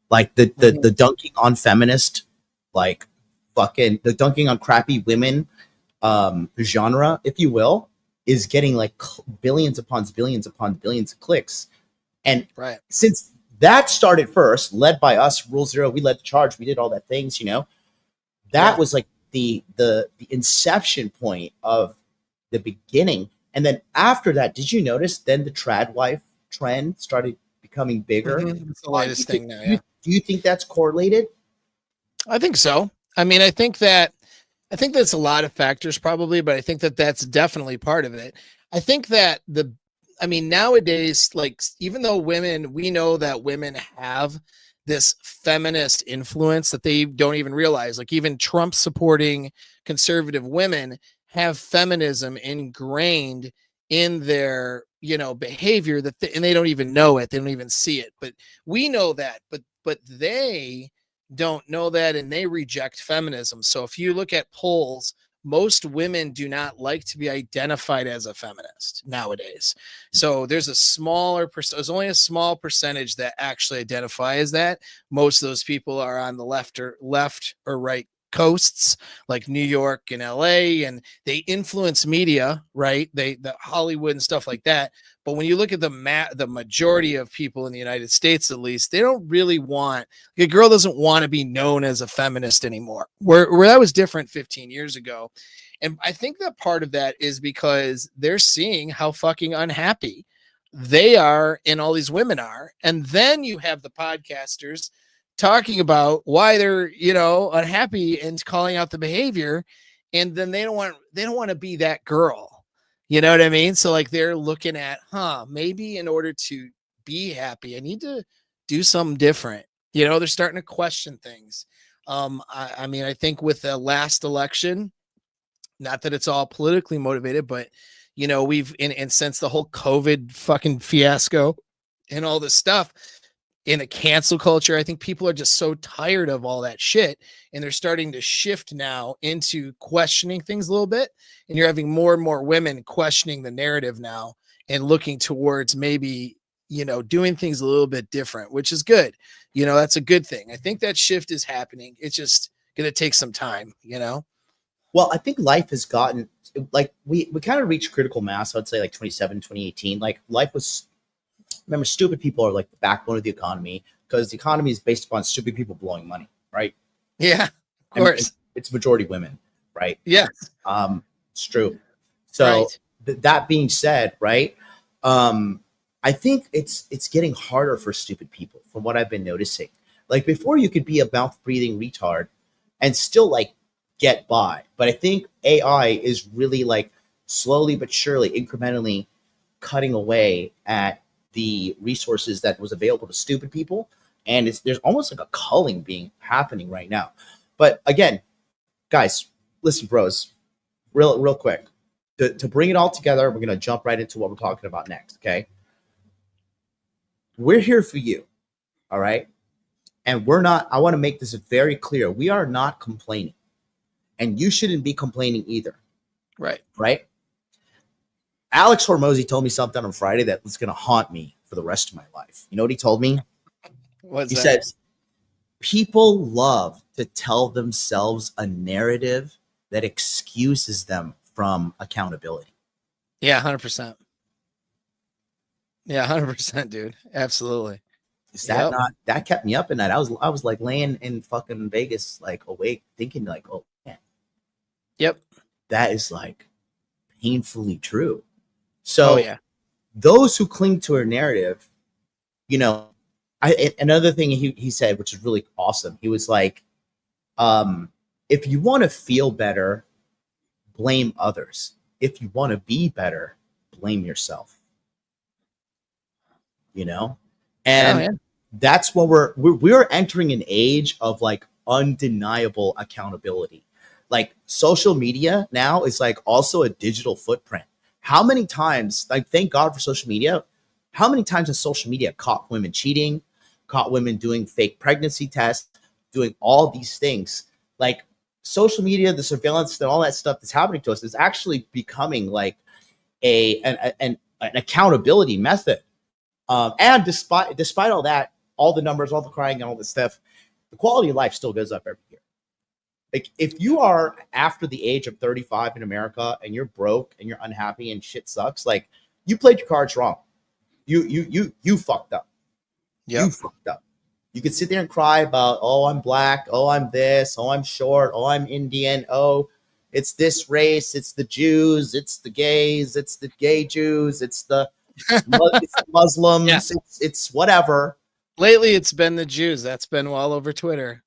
Like the dunking on feminist, like fucking the dunking on crappy women genre, if you will, is getting like billions upon billions upon billions of clicks. And since that started first, led by us, Rule Zero, we led the charge, we did all that things, that was like the inception point of the beginning. And then after that, did you notice then the trad wife trend started becoming bigger? It's the latest thing now. Yeah. Do you think that's correlated? I think so. I mean, I think that's a lot of factors probably, but I think that that's definitely part of it. I think that nowadays, like, even though we know that women have this feminist influence that they don't even realize, like even Trump supporting conservative women have feminism ingrained in their, behavior and they don't even know it. They don't even see it, but we know that, but they don't know that, and they reject feminism. So if you look at polls, most women do not like to be identified as a feminist nowadays. So there's only a small percentage that actually identify as that. Most of those people are on the left or right coasts like New York and LA, and they influence media, right? The Hollywood and stuff like that. But when you look at the majority of people in the United States, at least, they don't really want, a girl doesn't want to be known as a feminist anymore, where that was different 15 years ago. And I think that part of that is because they're seeing how fucking unhappy they are and all these women are. And then you have the podcasters talking about why they're, unhappy and calling out the behavior. And then they don't want to be that girl. You know what I mean? So like they're looking at, maybe in order to be happy, I need to do something different. They're starting to question things. I mean, I think with the last election, not that it's all politically motivated, but we've and since the whole COVID fucking fiasco and all this stuff in a cancel culture, I think people are just so tired of all that shit, and they're starting to shift now into questioning things a little bit. And you're having more and more women questioning the narrative now and looking towards maybe, doing things a little bit different, which is good. That's a good thing. I think that shift is happening. It's just going to take some time, Well, I think life has gotten like we kind of reached critical mass. I'd say like 2018. Like life was, remember, stupid people are like the backbone of the economy because the economy is based upon stupid people blowing money, right? Yeah, of course. It's majority women, right? Yeah. It's true. So Right. That being said, right? I think it's getting harder for stupid people from what I've been noticing. Like before you could be a mouth breathing retard and still like get by. But I think AI is really like slowly but surely, incrementally cutting away at the resources that was available to stupid people. And there's almost like a culling happening right now. But again, guys, listen, bros, real quick. To bring it all together, we're going to jump right into what we're talking about next, okay? We're here for you, all right? And I want to make this very clear. We are not complaining. And you shouldn't be complaining either. Right. Right? Alex Hormozy told me something on Friday that was going to haunt me for the rest of my life. You know what he told me? What's He that? said, people love to tell themselves a narrative that excuses them from accountability. Yeah, 100%. Yeah, 100%, dude. Absolutely. Is that not, that kept me up at night. I was like laying in fucking Vegas, like awake, thinking like, oh man. Yep. That is like painfully true. So those who cling to a narrative, another thing he said, which is really awesome. He was like, if you want to feel better, blame others. If you want to be better, blame yourself. And that's what we're entering an age of like undeniable accountability. Like social media now is like also a digital footprint. How many times, like, thank God for social media. How many times has social media caught women cheating, caught women doing fake pregnancy tests, doing all these things? Like social media, the surveillance, and all that stuff that's happening to us is actually becoming like an accountability method. And despite all that, all the numbers, all the crying, and all this stuff, the quality of life still goes up every year. Like if you are after the age of 35 in America and you're broke and you're unhappy and shit sucks, like you played your cards wrong. You fucked up. Yep. You fucked up. You could sit there and cry about, oh, I'm black, oh, I'm this, oh, I'm short, oh, I'm Indian, oh, it's this race, it's the Jews, it's the gays, it's the gay Jews, it's the Muslims, it's whatever. Lately, it's been the Jews. That's been all over Twitter.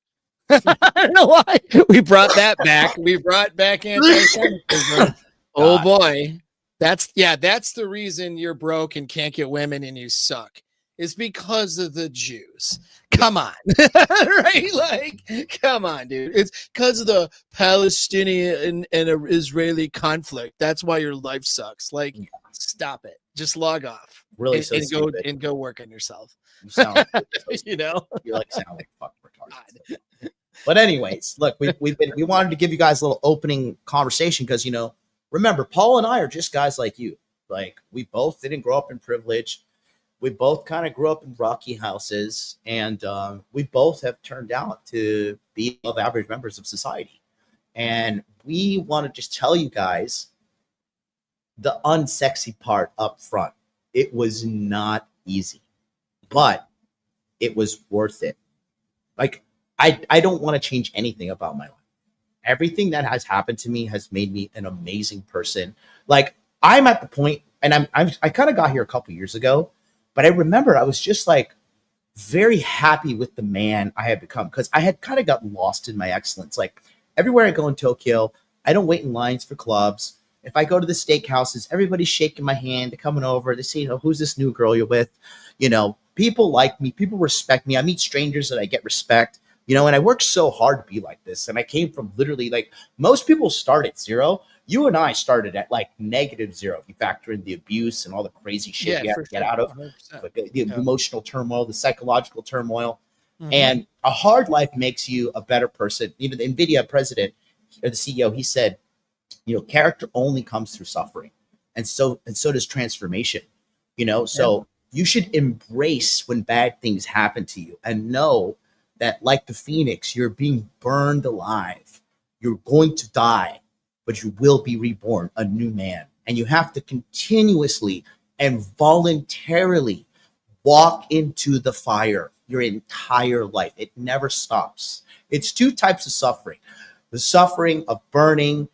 I don't know why we brought that back. We brought back anti-Semitism. Oh boy, that's the reason you're broke and can't get women and you suck. Is because of the Jews. Come on, right? Like, come on, dude. It's because of the Palestinian and Israeli conflict. That's why your life sucks. Like, stop it. Just log off. Really, and go work on yourself. You sound You know, you like sound like fuck retarded. But anyways, look, we wanted to give you guys a little opening conversation because remember, Paul and I are just guys like you. Like we both didn't grow up in privilege. we both kind of grew up in rocky houses, and we both have turned out to be above average members of society. And we want to just tell you guys the unsexy part up front. It was not easy, but it was worth it. Like, I don't want to change anything about my life. Everything that has happened to me has made me an amazing person. Like, I'm at the point, and I kind of got here a couple years ago, but I remember I was just like very happy with the man I had become, because I had kind of got lost in my excellence. Like, everywhere I go in Tokyo, I don't wait in lines for clubs. If I go to the steakhouses, everybody's shaking my hand. They're coming over. They say, you know, who's this new girl you're with? You know, people like me. People respect me. I meet strangers and I get respect. You know, and I worked so hard to be like this. And I came from literally, like, most people start at zero. You and I started at like -0 if you factor in the abuse and all the crazy shit you have to get out of, like the emotional turmoil, the psychological turmoil. And a hard life makes you a better person. Even the NVIDIA president or the CEO, he said, you know, character only comes through suffering. And so does transformation, you know? So you should embrace when bad things happen to you and know that, like the phoenix, you're being burned alive. You're going to die, but you will be reborn a new man. And you have to continuously and voluntarily walk into the fire your entire life. It never stops. It's two types of suffering: the suffering of burning,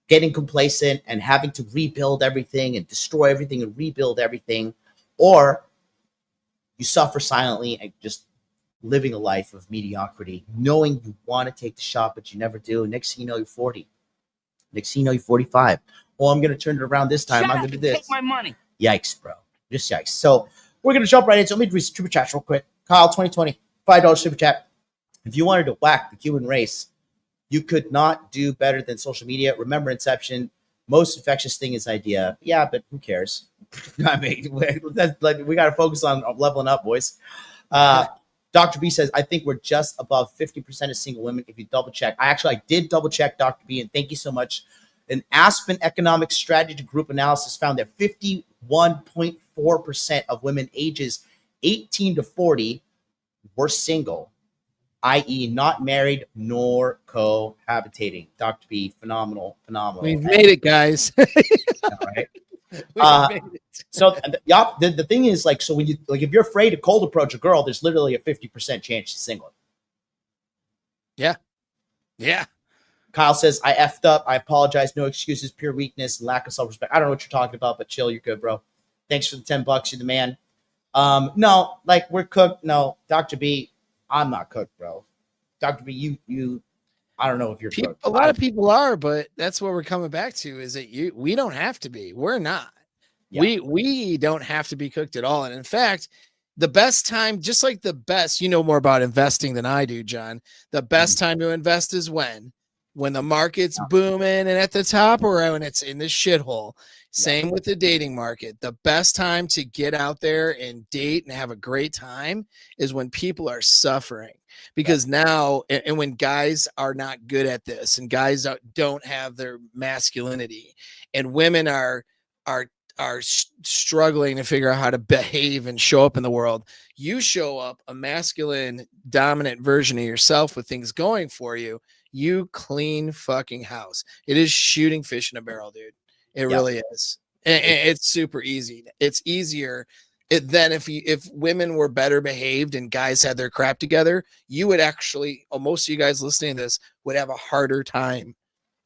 getting complacent and having to rebuild everything and destroy everything and rebuild everything, or you suffer silently and just living a life of mediocrity, knowing you want to take the shot, but you never do. Next thing you know, you're 40. Next thing you know, you're 45. Oh, I'm going to turn it around this time. I'm going to do this. Take my money. Yikes, bro. Just yikes. So we're going to jump right in. So let me read super chats real quick. Kyle, 2020, $5 super chat. If you wanted to whack the human race, you could not do better than social media. Remember Inception. Most infectious thing is idea. Yeah, but who cares? I mean, we got to focus on leveling up, boys. Dr. B says, I think we're just above 50% of single women if you double check. I did double check, Dr. B, and thank you so much. An Aspen Economic Strategy Group analysis found that 51.4% of women ages 18 to 40 were single, i.e. not married nor cohabitating. Dr. B, phenomenal. We've made it, guys. All right. So the thing is, like, so when you, like, if you're afraid to cold approach a girl, there's literally a 50% chance she's single. Yeah. Kyle says, I effed up. I apologize. No excuses, pure weakness, lack of self-respect. I don't know what you're talking about, but chill. You're good, bro. Thanks for the $10. You're the man. No, like, we're cooked. No, Dr. B, I'm not cooked, bro. Dr. B, you I don't know if you're cooked. A lot of people are, but that's what we're coming back to, is that we don't have to be. We're not. Yeah. We don't have to be cooked at all. And in fact, the best time, just like the best, you know more about investing than I do, John. The best time to invest is when the market's booming and at the top, or when it's in the shithole. Same with the dating market. The best time to get out there and date and have a great time is when people are suffering. Because now, and when guys are not good at this, and guys don't have their masculinity, and women are struggling to figure out how to behave and show up in the world, you show up a masculine, dominant version of yourself with things going for you. You clean fucking house. It is shooting fish in a barrel, dude. It really is. And it's super easy. It's easier than if women were better behaved and guys had their crap together. You would actually, most of you guys listening to this would have a harder time.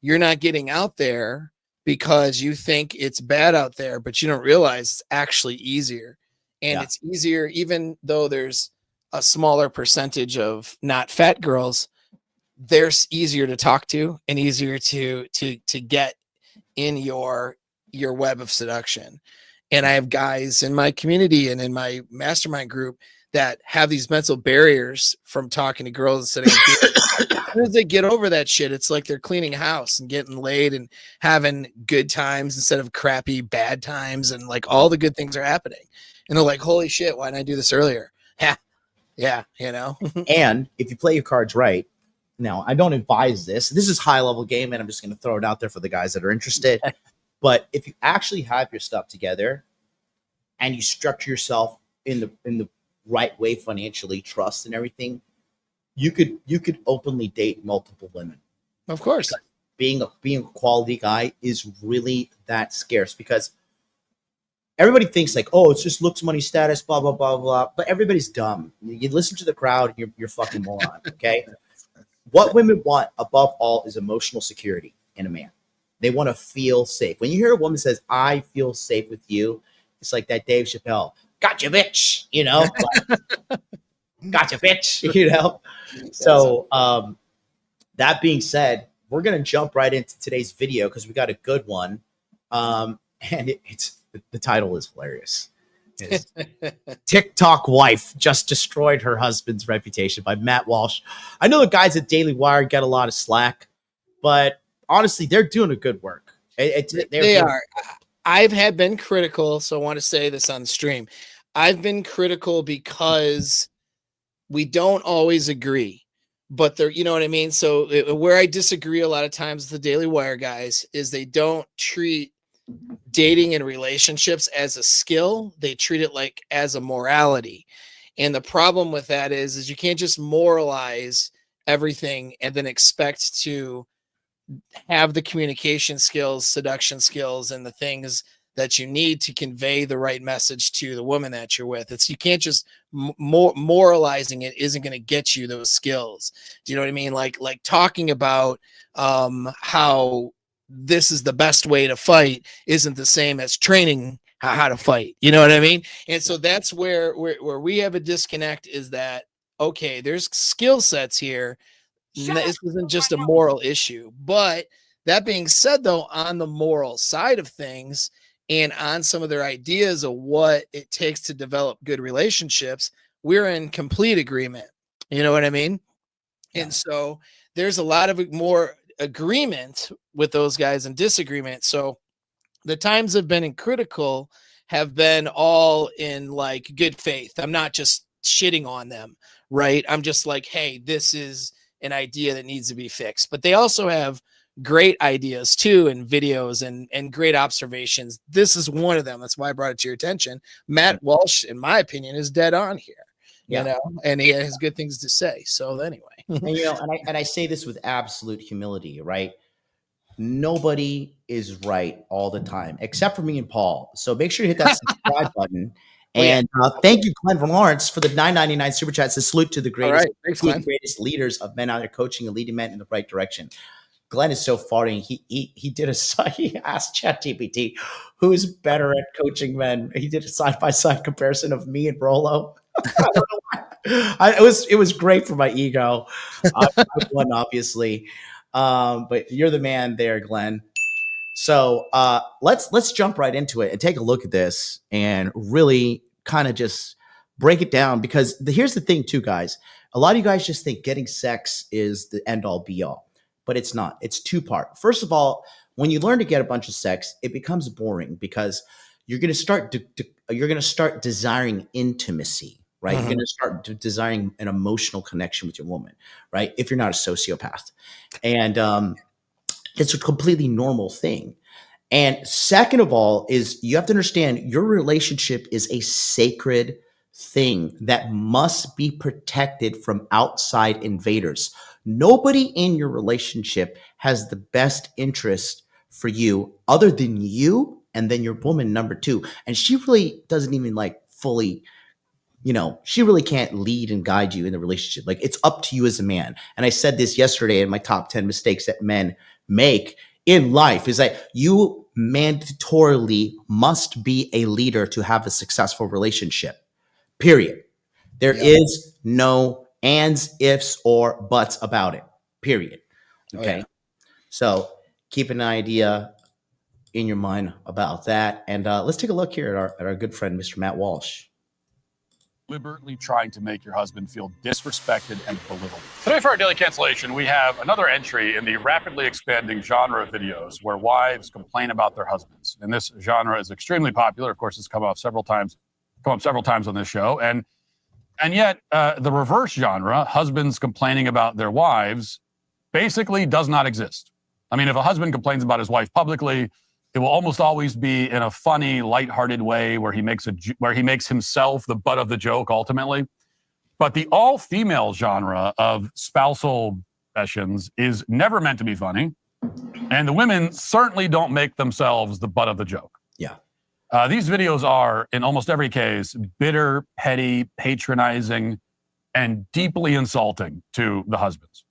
You're not getting out there because you think it's bad out there, but you don't realize it's actually easier. And it's easier, even though there's a smaller percentage of not fat girls, they're easier to talk to and easier to get in your web of seduction. And I have guys in my community and in my mastermind group that have these mental barriers from talking to girls. As soon as they get over that shit, it's like they're cleaning a house and getting laid and having good times instead of crappy bad times, and like all the good things are happening. And they're like, holy shit, why didn't I do this earlier? Yeah, you know. And if you play your cards right, now I don't advise this. This is high level game, and I'm just going to throw it out there for the guys that are interested. But if you actually have your stuff together and you structure yourself in the right way financially, trust and everything, you could openly date multiple women. Of course. Being a quality guy is really that scarce, because everybody thinks like, oh, it's just looks, money, status, blah blah blah blah. But everybody's dumb. You listen to the crowd, you're fucking moron. Okay, what women want above all is emotional security in a man. They want to feel safe. When you hear a woman says, "I feel safe with you," it's like that Dave Chappelle, "Gotcha, bitch," you know, like, "Gotcha, bitch," you know. So, that being said, we're gonna jump right into today's video because we got a good one, and it's the title is hilarious. It's TikTok wife just destroyed her husband's reputation by Matt Walsh. I know the guys at Daily Wire get a lot of slack, but honestly, they're doing a good work. They are. I've been critical, so I want to say this on the stream. I've been critical because we don't always agree, but they're, you know what I mean? So where I disagree a lot of times with the Daily Wire guys is they don't treat dating and relationships as a skill. They treat it like as a morality. And the problem with that is you can't just moralize everything and then expect to have the communication skills, seduction skills, and the things that you need to convey the right message to the woman that you're with. You can't just moralizing it isn't going to get you those skills. Do you know what I mean? Like talking about how this is the best way to fight isn't the same as training how to fight. You know what I mean? And so that's where we have a disconnect, is that, okay, there's skill sets here. This isn't just a moral issue. But that being said, though, on the moral side of things and on some of their ideas of what it takes to develop good relationships, we're in complete agreement. You know what I mean? Yeah. And so there's a lot of more agreement with those guys and disagreement. So the times have been critical have been all in like good faith. I'm not just shitting on them, right? I'm just like, hey, this is an idea that needs to be fixed. But they also have great ideas too, and videos and great observations. This is one of them. That's why I brought it to your attention. Matt Walsh, in my opinion, is dead on here. You know, and he has good things to say. So anyway, and you know, and I say this with absolute humility, right? Nobody is right all the time, except for me and Paul. So make sure you hit that subscribe button. And thank you, Glenn from Lawrence, for the $9.99 super chat. It's salute to the greatest, greatest leaders of men out there coaching and leading men in the right direction. Glenn is so funny. He did he asked ChatGPT who's better at coaching men. He did a side-by-side comparison of me and Rolo. I don't know why. It was great for my ego. I won, obviously, but you're the man there, Glenn. So let's jump right into it and take a look at this and really kind of just break it down, because here's the thing too, guys. A lot of you guys just think getting sex is the end all be all, but it's not. It's two-part. First of all, when you learn to get a bunch of sex, it becomes boring because you're going to start desiring intimacy. Right. You're going to start desiring an emotional connection with your woman. Right. If you're not a sociopath. And it's a completely normal thing. And second of all is you have to understand your relationship is a sacred thing that must be protected from outside invaders. Nobody in your relationship has the best interest for you other than you and then your woman number two. And she really doesn't even like fully, you know, she really can't lead and guide you in the relationship. Like, it's up to you as a man. And I said this yesterday in my top 10 mistakes that men make in life is that you mandatorily must be a leader to have a successful relationship, period. There is no ands, ifs, or buts about it, period. Okay. So keep an idea in your mind about that. And let's take a look here at our good friend, Mr. Matt Walsh. Deliberately trying to make your husband feel disrespected and belittled. Today for our daily cancellation, we have another entry in the rapidly expanding genre of videos where wives complain about their husbands. And this genre is extremely popular. Of course, it's come up several times on this show. And yet the reverse genre, husbands complaining about their wives, basically does not exist. I mean, if a husband complains about his wife publicly, It will almost always be in a funny, lighthearted way where he makes himself the butt of the joke ultimately. But the all-female genre of spousal sessions is never meant to be funny, and the women certainly don't make themselves the butt of the joke. Yeah. These videos are, in almost every case, bitter, petty, patronizing, and deeply insulting to the husbands.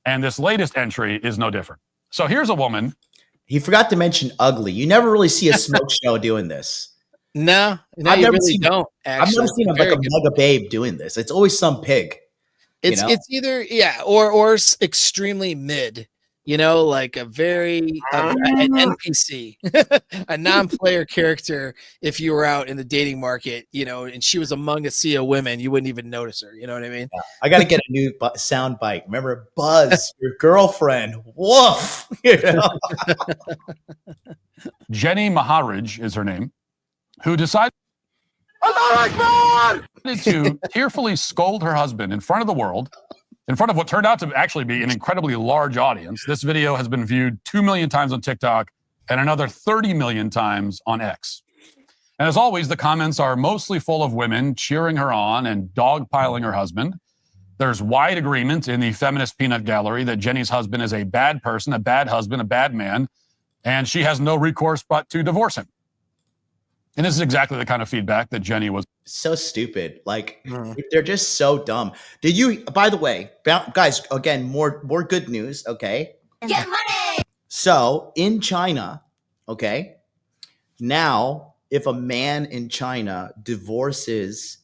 And this latest entry is no different. So here's a woman. He forgot to mention ugly. You never really see a smoke show doing this. No, I've you never really seen, don't. Actually, I've never seen like a mega babe doing this. It's always some pig. It's either or extremely mid. Like a very an NPC, a non-player character. If you were out in the dating market, and she was among a sea of women, you wouldn't even notice her. You know what I mean? Yeah. I got to get a new sound bite. Remember, Buzz, your girlfriend. Woof. Jenny Maharaj is her name, who decided to tearfully scold her husband in front of the world, in front of what turned out to actually be an incredibly large audience. This video has been viewed 2 million times on TikTok and another 30 million times on X. And as always, the comments are mostly full of women cheering her on and dogpiling her husband. There's wide agreement in the feminist peanut gallery that Jenny's husband is a bad person, a bad husband, a bad man, and she has no recourse but to divorce him. And this is exactly the kind of feedback that Jenny was. So stupid. Like, they're just so dumb. Did you, by the way, guys, again, more good news, okay? Get money! So, in China, okay, now, if a man in China divorces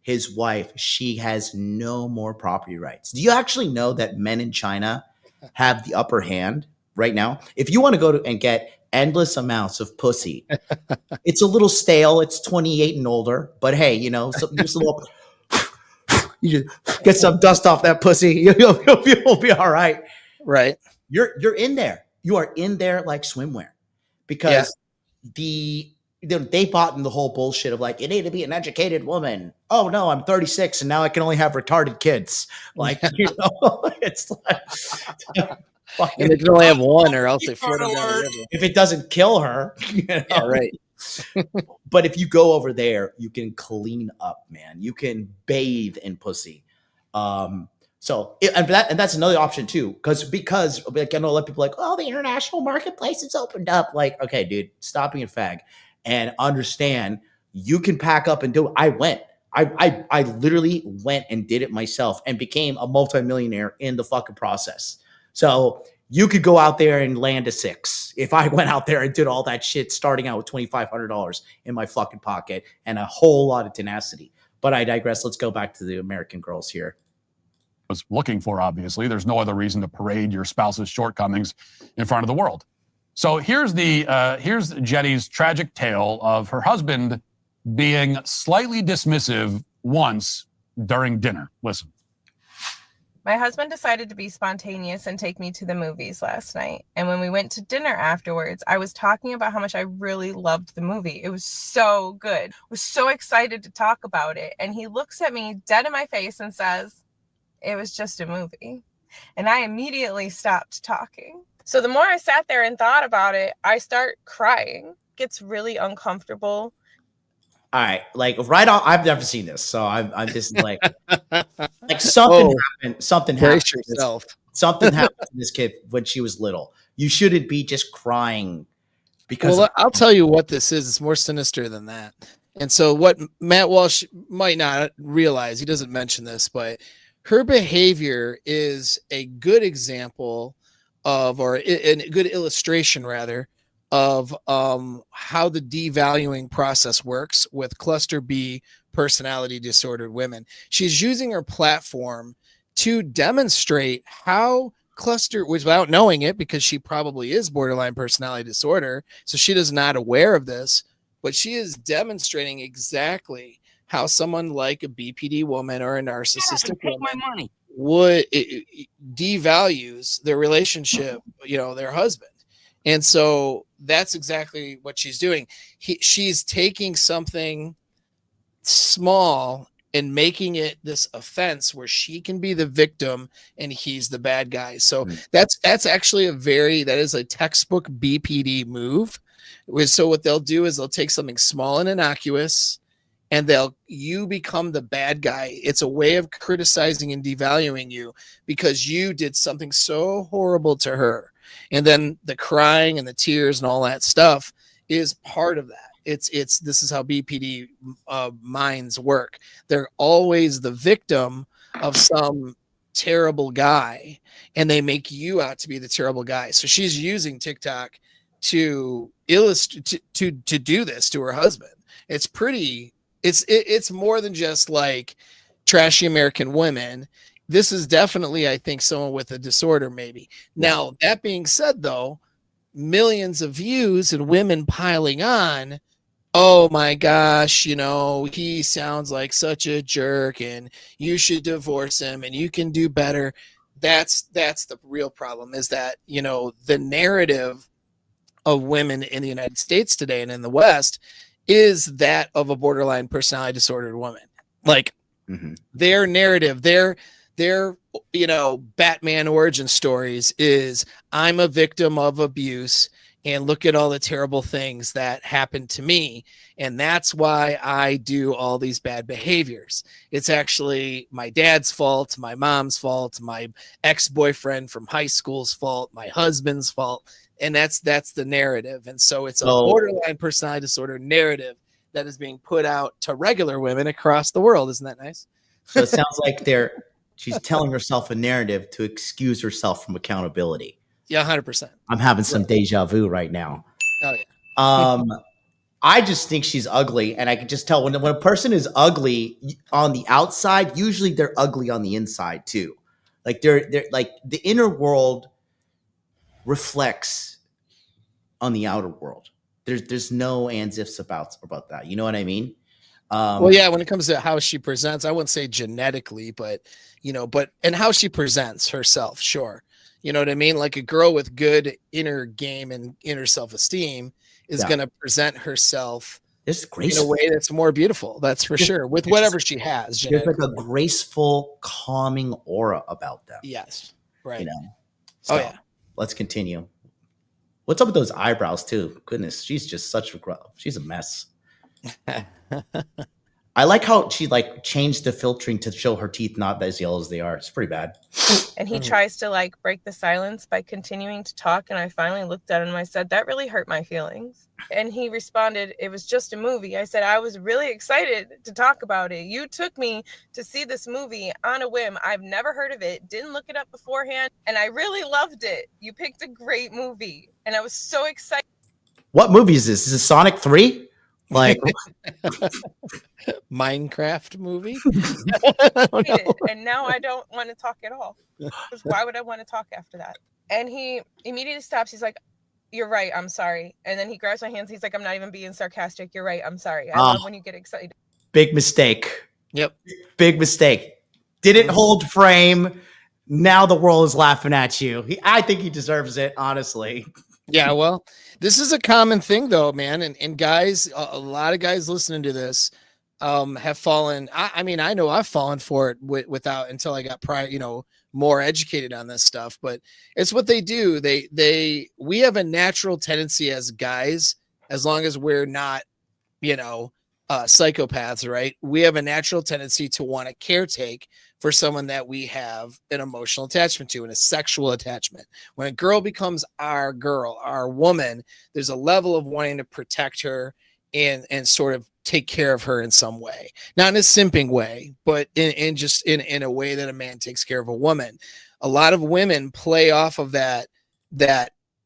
his wife, she has no more property rights. Do you actually know that men in China have the upper hand right now? If you want to go and get endless amounts of pussy, it's a little stale. It's 28 and older, but hey, just a little. You just get some dust off that pussy. You'll be all right. Right. You're in there. You are in there like swimwear, because they bought in the whole bullshit of like, you need to be an educated woman. Oh no, I'm 36 and now I can only have retarded kids. Like, it's like. And they can only have one, or else they float them down the river. If it doesn't kill her, Yeah, right. But if you go over there, you can clean up, man. You can bathe in pussy. And that's another option too, because like, I know a lot of people are like, oh, the international marketplace is opened up. Like, okay, dude, stop being a fag and understand you can pack up and do it. I literally went and did it myself and became a multimillionaire in the fucking process. So you could go out there and land a 6 if I went out there and did all that shit, starting out with $2,500 in my fucking pocket and a whole lot of tenacity. But I digress. Let's go back to the American girls here. Was looking for, obviously. There's no other reason to parade your spouse's shortcomings in front of the world. So here's Jenny's tragic tale of her husband being slightly dismissive once during dinner. Listen. My husband decided to be spontaneous and take me to the movies last night. And when we went to dinner afterwards, I was talking about how much I really loved the movie. It was so good. I was so excited to talk about it. And he looks at me dead in my face and says, it was just a movie. And I immediately stopped talking. So the more I sat there and thought about it, I start crying. It gets really uncomfortable. All right, like right on. I've never seen this, so I'm just like something happened. Something happened. Brace yourself. Something happened to this kid when she was little. You shouldn't be just crying because. Well, I'll tell you what this is. It's more sinister than that. And so what Matt Walsh might not realize, he doesn't mention this, but her behavior is a good example of, or a good illustration rather, of how the devaluing process works with cluster B personality disordered women. She's using her platform to demonstrate how without knowing it, because she probably is borderline personality disorder, so she is not aware of this, but she is demonstrating exactly how someone like a BPD woman or a narcissistic woman would devalues their relationship, their husband. And so that's exactly what she's doing. She's taking something small and making it this offense where she can be the victim and he's the bad guy. So that's actually that is a textbook BPD move. So what they'll do is they'll take something small and innocuous, and you become the bad guy. It's a way of criticizing and devaluing you because you did something so horrible to her. And then the crying and the tears and all that stuff is part of that. This is how BPD minds work. They're always the victim of some terrible guy, and they make you out to be the terrible guy. So she's using TikTok to illustrate, to do this to her husband. It's pretty, it's more than just like trashy American women. This is definitely, I think, someone with a disorder, maybe. Now, that being said, though, millions of views and women piling on, oh my gosh, he sounds like such a jerk and you should divorce him and you can do better. That's the real problem, is that, the narrative of women in the United States today and in the West is that of a borderline personality disordered woman. Like their narrative, their Batman origin stories is, I'm a victim of abuse and look at all the terrible things that happened to me. And that's why I do all these bad behaviors. It's actually my dad's fault, my mom's fault, my ex-boyfriend from high school's fault, my husband's fault. And that's the narrative. And so it's a borderline personality disorder narrative that is being put out to regular women across the world. Isn't that nice? So it sounds like she's telling herself a narrative to excuse herself from accountability. Yeah, 100%. I'm having some deja vu right now. Oh yeah. I just think she's ugly, and I can just tell when a person is ugly on the outside, usually they're ugly on the inside too. Like they're like the inner world reflects on the outer world. There's no ands ifs about that. You know what I mean? Well, yeah, when it comes to how she presents, I wouldn't say genetically, but and how she presents herself, sure. You know what I mean? Like a girl with good inner game and inner self-esteem is going to present herself in a way that's more beautiful. That's for sure. With whatever she has. There's like a graceful, calming aura about them. Yes. Right. So, let's continue. What's up with those eyebrows too? Goodness, she's just she's a mess. I like how she changed the filtering to show her teeth not as yellow as they are. It's pretty bad. And he tries to break the silence by continuing to talk. And I finally looked at him and I said, that really hurt my feelings. And he responded, it was just a movie. I said, I was really excited to talk about it. You took me to see this movie on a whim. I've never heard of it, didn't look it up beforehand, and I really loved it. You picked a great movie. And I was so excited. What movie is this? Is this Sonic 3? Like Minecraft movie? And now I don't want to talk at all. Because why would I want to talk after that? And he immediately stops. He's like, you're right, I'm sorry. And then he grabs my hands. He's like, I'm not even being sarcastic. You're right, I'm sorry. I love when you get excited. Big mistake. Yep. Big mistake. Didn't hold frame. Now the world is laughing at you. I think he deserves it, honestly. Yeah, well, this is a common thing though, man. And guys, a lot of guys listening to this have fallen. I mean, I know I've fallen for it without until I got more educated on this stuff, but it's what they do. We have a natural tendency as guys, as long as we're not, psychopaths, right? We have a natural tendency to want to caretake for someone that we have an emotional attachment to and a sexual attachment. When a girl becomes our girl, our woman, there's a level of wanting to protect her and sort of take care of her in some way, not in a simping way, but in a way that a man takes care of a woman. A lot of women play off of that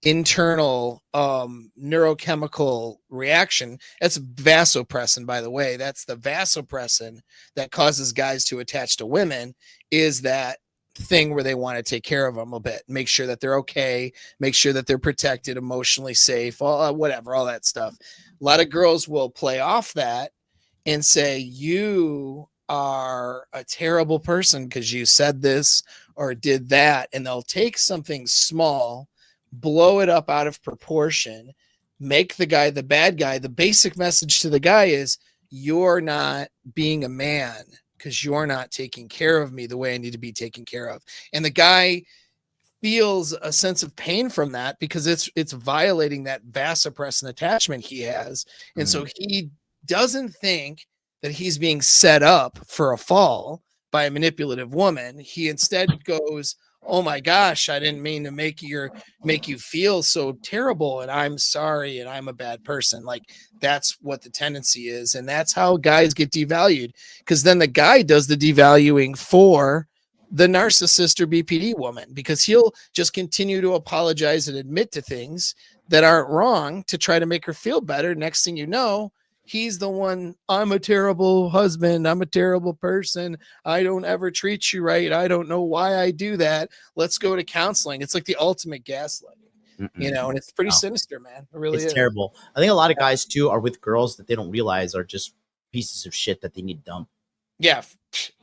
internal neurochemical reaction. That's vasopressin, by the way. That's the vasopressin that causes guys to attach to women, is that thing where they want to take care of them a bit, make sure that they're okay, make sure that they're protected, emotionally safe, all that stuff. A lot of girls will play off that and say, you are a terrible person because you said this or did that. And they'll take something small, blow it up out of proportion, make the guy the bad guy. The basic message to the guy is, you're not being a man because you're not taking care of me the way I need to be taken care of. And the guy feels a sense of pain from that because it's violating that vasopressin attachment he has. And so he doesn't think that he's being set up for a fall by a manipulative woman. He instead goes, oh my gosh, I didn't mean to make you feel so terrible, and I'm sorry, and I'm a bad person. Like, that's what the tendency is, and that's how guys get devalued, because then the guy does the devaluing for the narcissist or BPD woman, because he'll just continue to apologize and admit to things that aren't wrong to try to make her feel better. Next thing you know, he's the one, I'm a terrible husband, I'm a terrible person, I don't ever treat you right, I don't know why I do that, let's go to counseling. It's like the ultimate gaslighting, you know, and it's pretty sinister, man. It really is terrible. I think a lot of guys too are with girls that they don't realize are just pieces of shit that they need to dump. Yeah,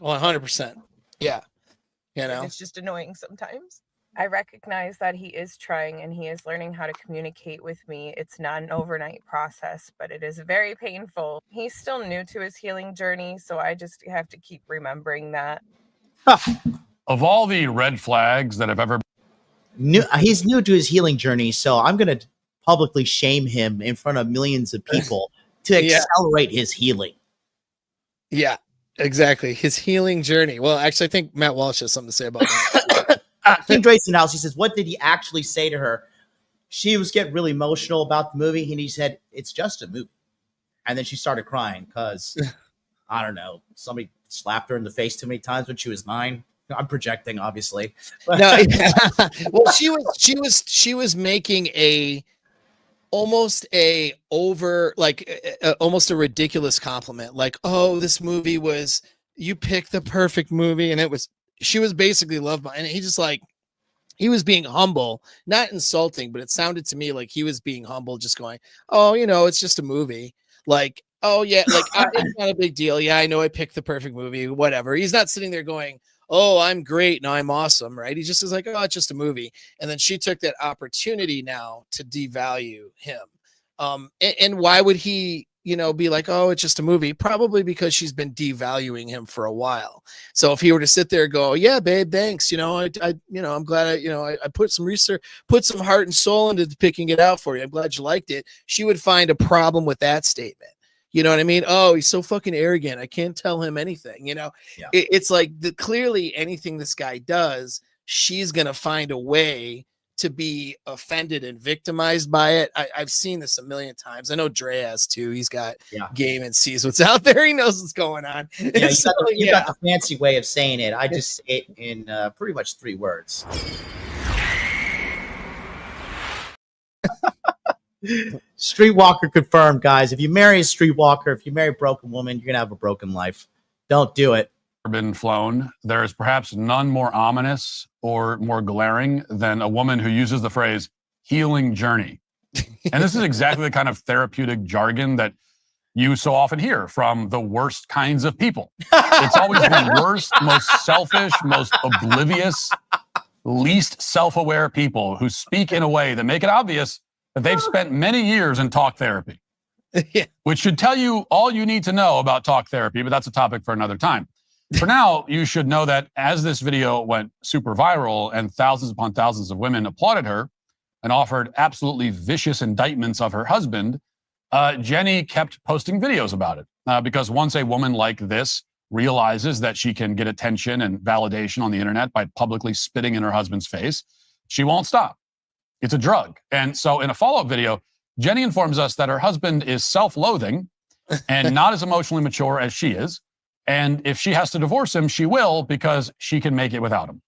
100%. Yeah, you know, it's just annoying sometimes. I recognize that he is trying and he is learning how to communicate with me. It's not an overnight process, but it is very painful. He's still new to his healing journey, so I just have to keep remembering that. Of all the red flags that have ever He's new to his healing journey, so I'm going to publicly shame him in front of millions of people to accelerate his healing. Yeah, exactly. His healing journey. Well, actually, I think Matt Walsh has something to say about that. King Drayson House, he says, what did he actually say to her? She was getting really emotional about the movie, and he said, it's just a movie. And then she started crying because, I don't know, somebody slapped her in the face too many times when she was 9. I'm projecting, obviously. No, well, she was making almost a ridiculous compliment, like, oh, this movie was, you picked the perfect movie, and she was basically loved by, and he just like, he was being humble, not insulting, but it sounded to me like he was being humble, just going, oh, you know, it's just a movie. Like, oh yeah, like it's not a big deal. Yeah, I know I picked the perfect movie, whatever. He's not sitting there going, oh, I'm great, no, I'm awesome, right? He just is like, oh, it's just a movie. And then she took that opportunity now to devalue him. And why would he, you know, be like, oh, it's just a movie? Probably because she's been devaluing him for a while. So if he were to sit there and go, yeah, babe, thanks, you know, I'm glad I put some research, put some heart and soul into picking it out for you, I'm glad you liked it, she would find a problem with that statement. You know what I mean? Oh, he's so fucking arrogant, I can't tell him anything. You know, it's like clearly anything this guy does, she's gonna find a way to be offended and victimized by it. I've seen this a million times. I know Dre has too. He's got game and sees what's out there. He knows what's going on. Yeah, you got the fancy way of saying it. I just say it in pretty much 3 words. Streetwalker confirmed, guys. If you marry a streetwalker, if you marry a broken woman, you're gonna have a broken life. Don't do it. Been flown, there is perhaps none more ominous or more glaring than a woman who uses the phrase healing journey. And this is exactly the kind of therapeutic jargon that you so often hear from the worst kinds of people. It's always the worst, most selfish, most oblivious, least self-aware people who speak in a way that make it obvious that they've spent many years in talk therapy, which should tell you all you need to know about talk therapy, but that's a topic for another time. For now, you should know that as this video went super viral and thousands upon thousands of women applauded her and offered absolutely vicious indictments of her husband, Jenny kept posting videos about it. Because once a woman like this realizes that she can get attention and validation on the internet by publicly spitting in her husband's face, she won't stop. It's a drug. And so in a follow-up video, Jenny informs us that her husband is self-loathing and not as emotionally mature as she is. And if she has to divorce him, she will, because she can make it without him.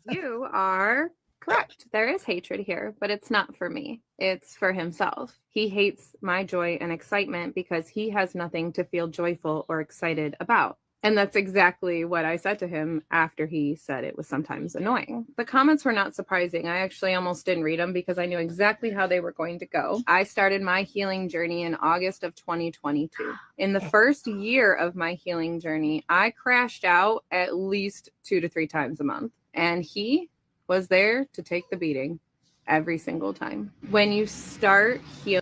You are correct. There is hatred here, but it's not for me. It's for himself. He hates my joy and excitement because he has nothing to feel joyful or excited about. And that's exactly what I said to him after he said it was sometimes annoying. The comments were not surprising. I actually almost didn't read them because I knew exactly how they were going to go. I started my healing journey in August of 2022. In the first year of my healing journey, I crashed out at least 2 to 3 times a month. And he was there to take the beating every single time. When you start healing.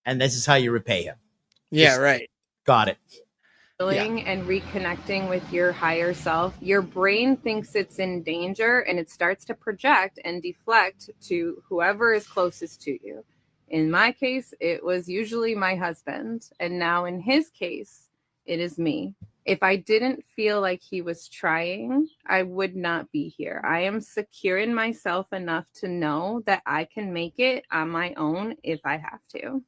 And this is how you repay him. Yeah, right. Got it. healing and reconnecting with your higher self, your brain thinks it's in danger and it starts to project and deflect to whoever is closest to you. In my case, it was usually my husband. And now in his case, it is me. If I didn't feel like he was trying, I would not be here. I am secure in myself enough to know that I can make it on my own if I have to.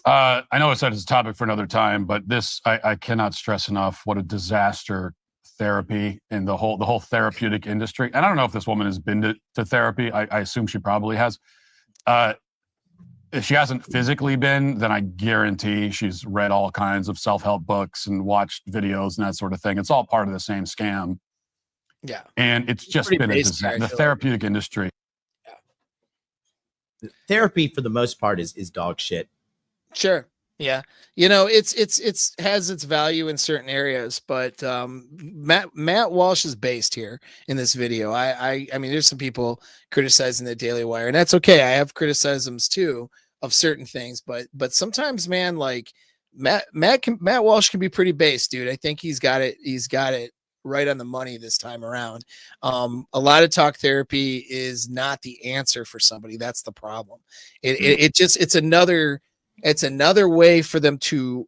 I know I said it's a topic for another time, but this, I cannot stress enough what a disaster therapy and the whole therapeutic industry. And I don't know if this woman has been to therapy. I assume she probably has. If she hasn't physically been, then I guarantee she's read all kinds of self-help books and watched videos and that sort of thing. It's all part of the same scam. Yeah. And it's just been a disaster. The therapeutic industry. Yeah. Therapy for the most part is dog shit. Sure. Yeah. You know, it's has its value in certain areas, but Matt Walsh is based here in this video. I mean, there's some people criticizing the Daily Wire, and that's okay. I have criticisms too of certain things, but sometimes, man, like Matt Walsh can be pretty based, dude. I think he's got it right on the money this time around. A lot of talk therapy is not the answer for somebody. That's the problem. It's another way for them to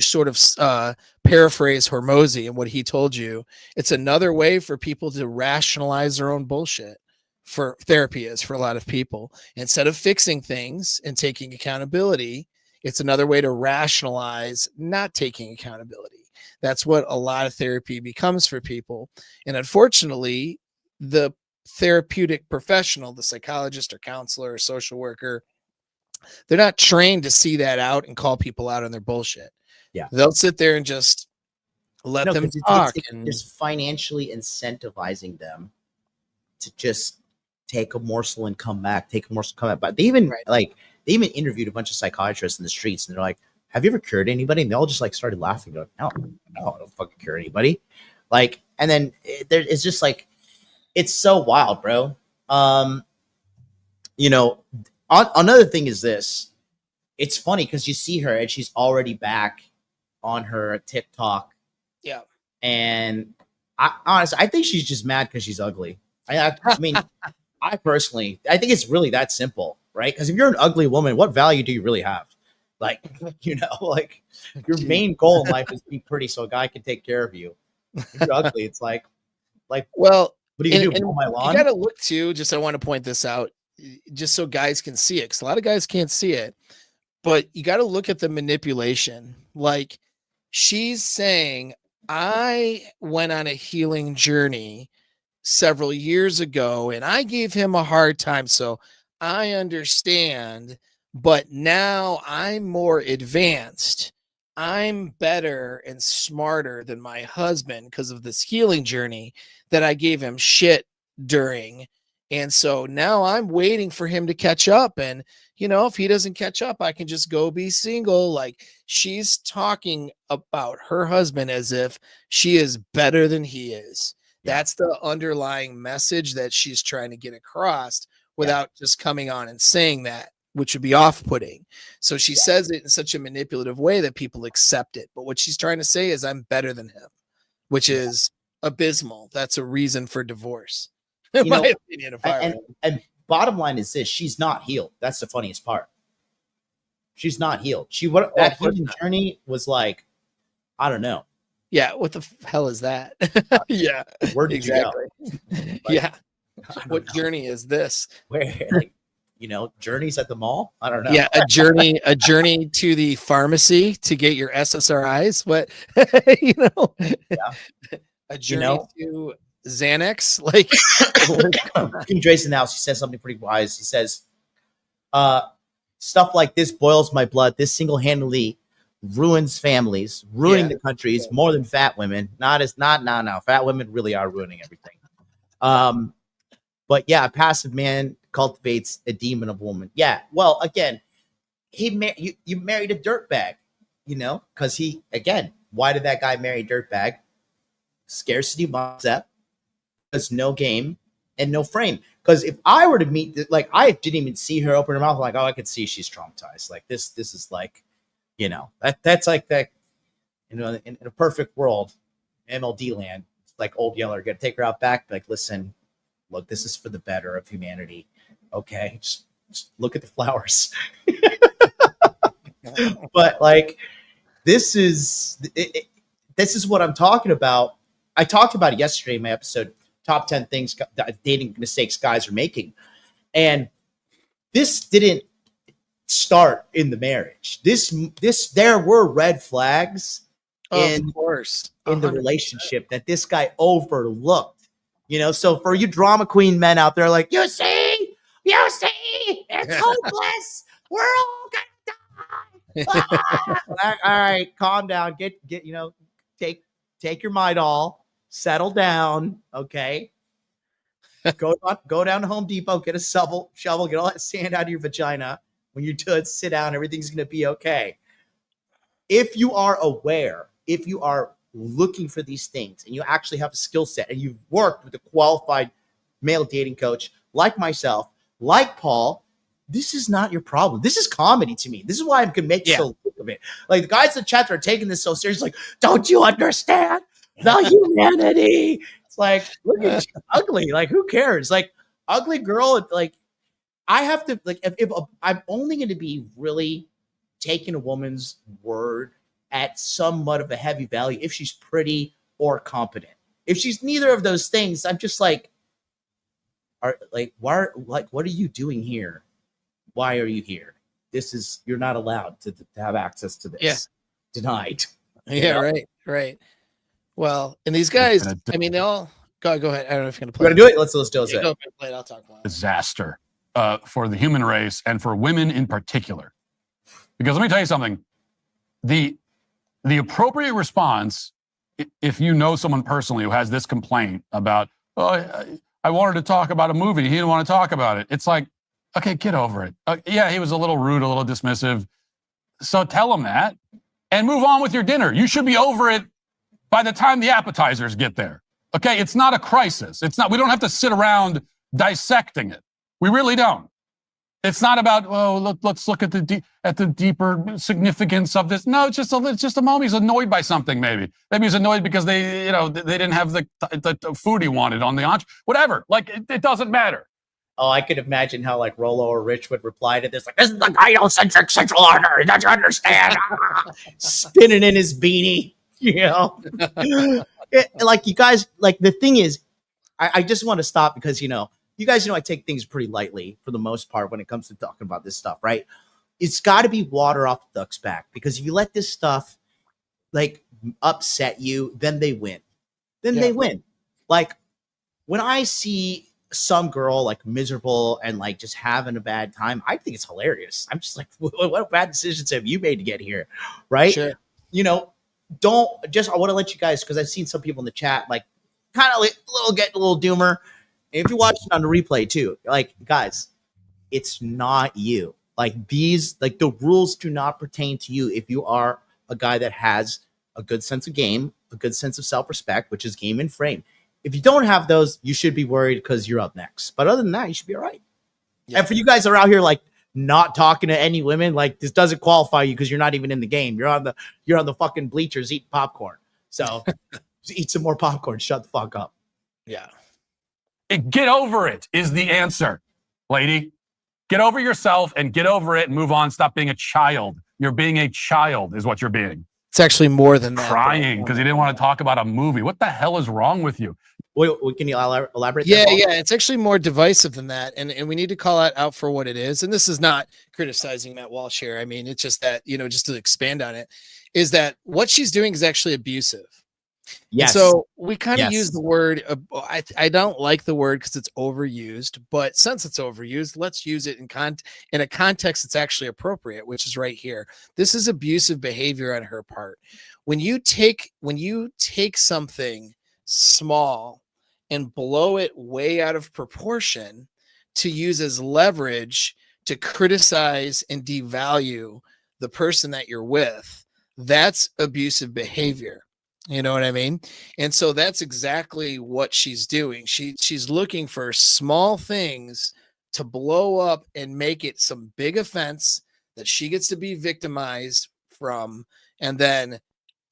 sort of paraphrase Hormozy and what he told you. It's another way for people to rationalize their own bullshit. For therapy is for a lot of people. Instead of fixing things and taking accountability, it's another way to rationalize not taking accountability. That's what a lot of therapy becomes for people. And unfortunately, the therapeutic professional, the psychologist or counselor or social worker, they're not trained to see that out and call people out on their bullshit. Yeah. They'll sit there and just let them talk. It's just financially incentivizing them to just take a morsel and come back, But they even they even interviewed a bunch of psychiatrists in the streets, and they're like, have you ever cured anybody? And they all just like started laughing, going, no, I don't fucking cure anybody. Like, and then it's just like, it's so wild, bro. You know, another thing is this. It's funny because you see her and she's already back on her TikTok. Yeah. And I think she's just mad because she's ugly. I mean, I personally think it's really that simple, right? Because if you're an ugly woman, what value do you really have? Like, you know, like your main goal in life is to be pretty so a guy can take care of you. If you're ugly, it's like, well, what do you do? Mow my lawn? You got to look too, just I want to point this out, just so guys can see it, because a lot of guys can't see it. But you got to look at the manipulation. Like, she's saying, I went on a healing journey several years ago and I gave him a hard time. So I understand, but now I'm more advanced. I'm better and smarter than my husband because of this healing journey that I gave him shit during. And so now I'm waiting for him to catch up. And, you know, if he doesn't catch up, I can just go be single. Like, she's talking about her husband as if she is better than he is. That's the underlying message that she's trying to get across without just coming on and saying that, which would be off-putting. So she says it in such a manipulative way that people accept it. But what she's trying to say is, I'm better than him, which is abysmal. That's a reason for divorce. In my opinion, and bottom line is this: she's not healed. That's the funniest part. She's not healed. That healing journey was like, I don't know. Yeah, what the hell is that? Yeah, where did you go? Like, yeah, what journey is this? Where, like, you know, journeys at the mall? I don't know. Yeah, a journey to the pharmacy to get your SSRIs. What, you know? Yeah. A journey to Xanax, like King Jason now, he says something pretty wise. He says, stuff like this boils my blood. This single-handedly ruins families, ruining the countries more than fat women. Fat women really are ruining everything. But yeah, a passive man cultivates a demon of woman. Yeah, well, again, you married a dirtbag, you know, because why did that guy marry a dirtbag? Scarcity mindset. There's no game and no frame. Because if I were to meet, like, I didn't even see her open her mouth. Like, oh, I could see she's traumatized. Like, this is like, you know, that's like that. in a perfect world, MLD land, like old Yeller, gonna take her out back, like, listen, look, this is for the better of humanity. Okay, just look at the flowers. But like, this is what I'm talking about. I talked about it yesterday in my episode, top 10 things, dating mistakes guys are making. And this didn't start in the marriage. There were red flags in the relationship that this guy overlooked. So for you drama queen men out there, like, you see, it's hopeless. We're all gonna die. All right, calm down. Get take your Midol, settle down. Okay. Go down to Home Depot, get a shovel, get all that sand out of your vagina. When you're done, sit down. Everything's going to be okay. If you are aware, if you are looking for these things and you actually have a skill set and you've worked with a qualified male dating coach like myself, like Paul, this is not your problem. This is comedy to me. This is why I can make so little of it. Like, the guys in the chat are taking this so serious. Like, don't you understand the humanity? It's like, look at you, ugly. Like, who cares? Like, ugly girl. Like, I have to, like, if I'm only going to be really taking a woman's word at somewhat of a heavy value if she's pretty or competent. If she's neither of those things, I'm just like, what are you doing here? Why are you here? You're not allowed to have access to this. Yeah. Denied. Yeah, right. Well, and these guys, I mean, they all go ahead. I don't know if you're gonna play. We're gonna do it. Let's do it. Go ahead, play it. I'll talk about it. Disaster for the human race and for women in particular. Because let me tell you something. The appropriate response, if you know someone personally who has this complaint about, I wanted to talk about a movie, he didn't want to talk about it. It's like, okay, get over it. Yeah, he was a little rude, a little dismissive. So tell him that and move on with your dinner. You should be over it by the time the appetizers get there. Okay, it's not a crisis. We don't have to sit around dissecting it. We really don't. It's not about, let's look at the deeper significance of this. No, it's just a moment. He's annoyed by something. Maybe he's annoyed because they didn't have the food he wanted on the entree. Whatever. Like, it doesn't matter. Oh, I could imagine how like Rolo or Rich would reply to this. Like, this is the gynocentric central order. Don't you understand? Spinning in his beanie. Like, you guys, like, the thing is, I just want to stop because, you guys I take things pretty lightly for the most part when it comes to talking about this stuff, right? It's got to be water off the duck's back, because if you let this stuff like upset you, then they win. They win. Like, when I see some girl like miserable and like just having a bad time, I think it's hilarious. I'm just like, what bad decisions have you made to get here? Right. Sure. I want to let you guys, because I've seen some people in the chat, like, kind of like getting a little doomer. And if you're watching on the replay too, like, guys, it's not you. Like, the rules do not pertain to you if you are a guy that has a good sense of game, a good sense of self-respect, which is game and frame. If you don't have those, you should be worried because you're up next. But other than that, you should be all right. Yeah. And for you guys that are out here like not talking to any women, like, this doesn't qualify you because you're not even in the game. You're on the fucking bleachers eating popcorn. So just eat some more popcorn. Shut the fuck up. Yeah. Get over it is the answer, lady. Get over yourself and get over it and move on. Stop being a child. You're being a child is what you're being. It's actually more than that. Crying because you didn't want to talk about a movie. What the hell is wrong with you? Wait, can you elaborate? Yeah. It's actually more divisive than that. And we need to call that out for what it is. And this is not criticizing Matt Walsh here. I mean, it's just that, just to expand on it, is that what she's doing is actually abusive. Yes. And so we kind of use the word. I don't like the word because it's overused, but since it's overused, let's use it in a context that's actually appropriate, which is right here. This is abusive behavior on her part. When you take something small and blow it way out of proportion to use as leverage to criticize and devalue the person that you're with, that's abusive behavior. You know what I mean? And so that's exactly what she's doing. She's looking for small things to blow up and make it some big offense that she gets to be victimized from, and then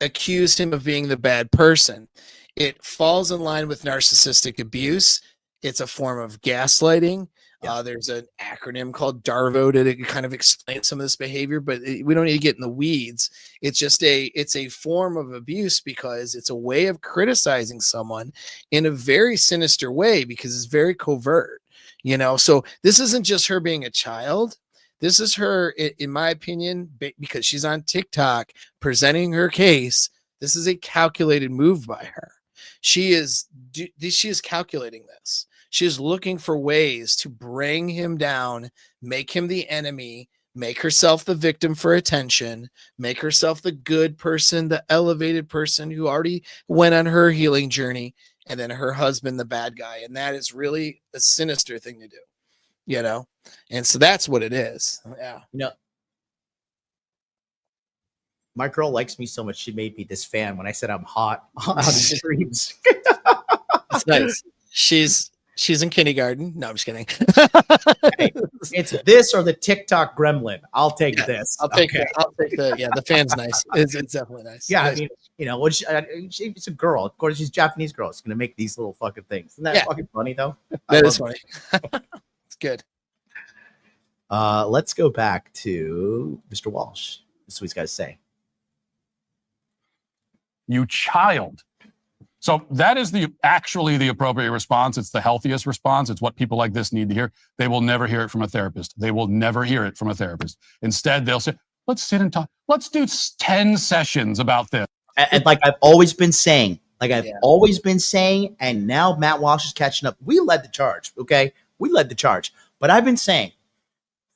accused him of being the bad person. It falls in line with narcissistic abuse. It's a form of gaslighting. There's an acronym called DARVO to kind of explain some of this behavior, but we don't need to get in the weeds. It's just it's a form of abuse because it's a way of criticizing someone in a very sinister way because it's very covert, you know? So this isn't just her being a child. This is her, in my opinion, because she's on TikTok presenting her case. This is a calculated move by her. She is calculating this. She is looking for ways to bring him down, make him the enemy, make herself the victim for attention, make herself the good person, the elevated person who already went on her healing journey, and then her husband, the bad guy. And that is really a sinister thing to do, you know? And so that's what it is. Yeah. You know, my girl likes me so much, she made me this fan when I said I'm hot on streams. It's nice. She's in kindergarten. No, I'm just kidding. Hey, it's this or the TikTok gremlin. I'll take this. I'll take the fan's nice. It's definitely nice. Yeah, Nice. I mean, you know, she's a girl. Of course, she's a Japanese girl. She's gonna make these little fucking things. Isn't that fucking funny though? That is funny. It's good. Let's go back to Mr. Walsh. This is what he's got to say. You child. So that is actually the appropriate response. It's the healthiest response. It's what people like this need to hear. They will never hear it from a therapist. They will never hear it from a therapist. Instead, they'll say, let's sit and talk. Let's do 10 sessions about this. And like I've always been saying, and now Matt Walsh is catching up. We led the charge, okay? We led the charge. But I've been saying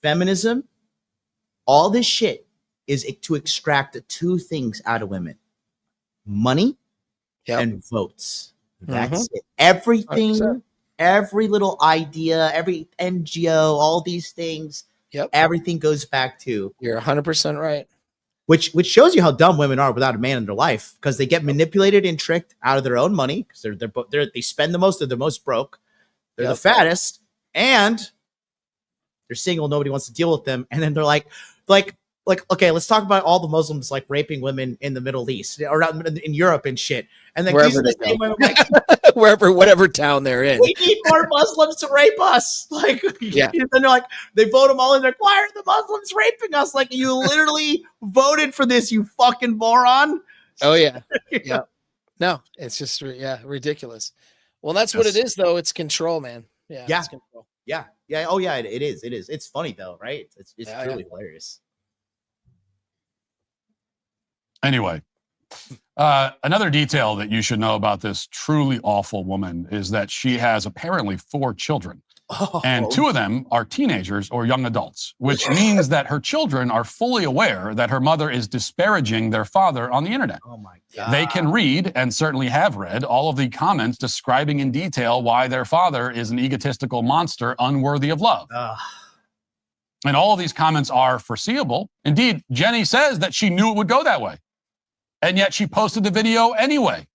feminism, all this shit is to extract the two things out of women. Money and votes. That's it. Everything, 100%. every little idea, every NGO, all these things, everything goes back to. You're 100% right. Which shows you how dumb women are without a man in their life, because they get manipulated and tricked out of their own money because they spend the most, they're the most broke, they're the fattest, and they're single. Nobody wants to deal with them, and then they're like, okay, let's talk about all the Muslims like raping women in the Middle East or in Europe and shit. And then wherever they go. Like, whatever town they're in. We need more Muslims to rape us. Like, and they're like, they vote them all in. They're like, why are the Muslims raping us? Like, you literally voted for this, you fucking moron. Oh yeah. Yeah. No, it's just ridiculous. Well, that's what it is, though. It's control, man. Yeah. Yeah. It's control. Yeah. Yeah. Oh yeah. It is. It is. It's funny though, right? It's truly hilarious. Anyway, another detail that you should know about this truly awful woman is that she has apparently 4 children. And 2 of them are teenagers or young adults, which means that her children are fully aware that her mother is disparaging their father on the internet. Oh my God. They can read, and certainly have read, all of the comments describing in detail why their father is an egotistical monster unworthy of love. And all of these comments are foreseeable. Indeed, Jenny says that she knew it would go that way. And yet she posted the video anyway.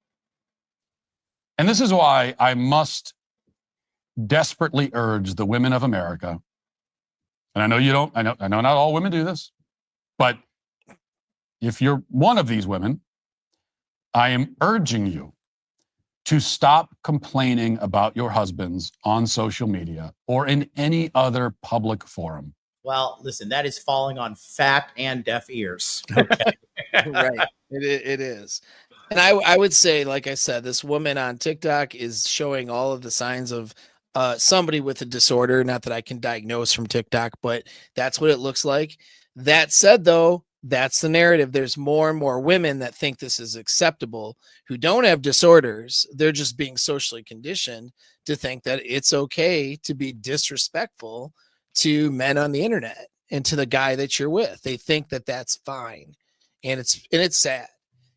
And this is why I must desperately urge the women of America. And I know you don't, I know not all women do this, but if you're one of these women, I am urging you to stop complaining about your husbands on social media or in any other public forum. Well, listen, that is falling on fat and deaf ears. Okay. Right. It is. And I would say, like I said, this woman on TikTok is showing all of the signs of somebody with a disorder. Not that I can diagnose from TikTok, but that's what it looks like. That said, though, that's the narrative. There's more and more women that think this is acceptable who don't have disorders. They're just being socially conditioned to think that it's okay to be disrespectful to men on the internet and to the guy that you're with. They think that that's fine. And it's sad.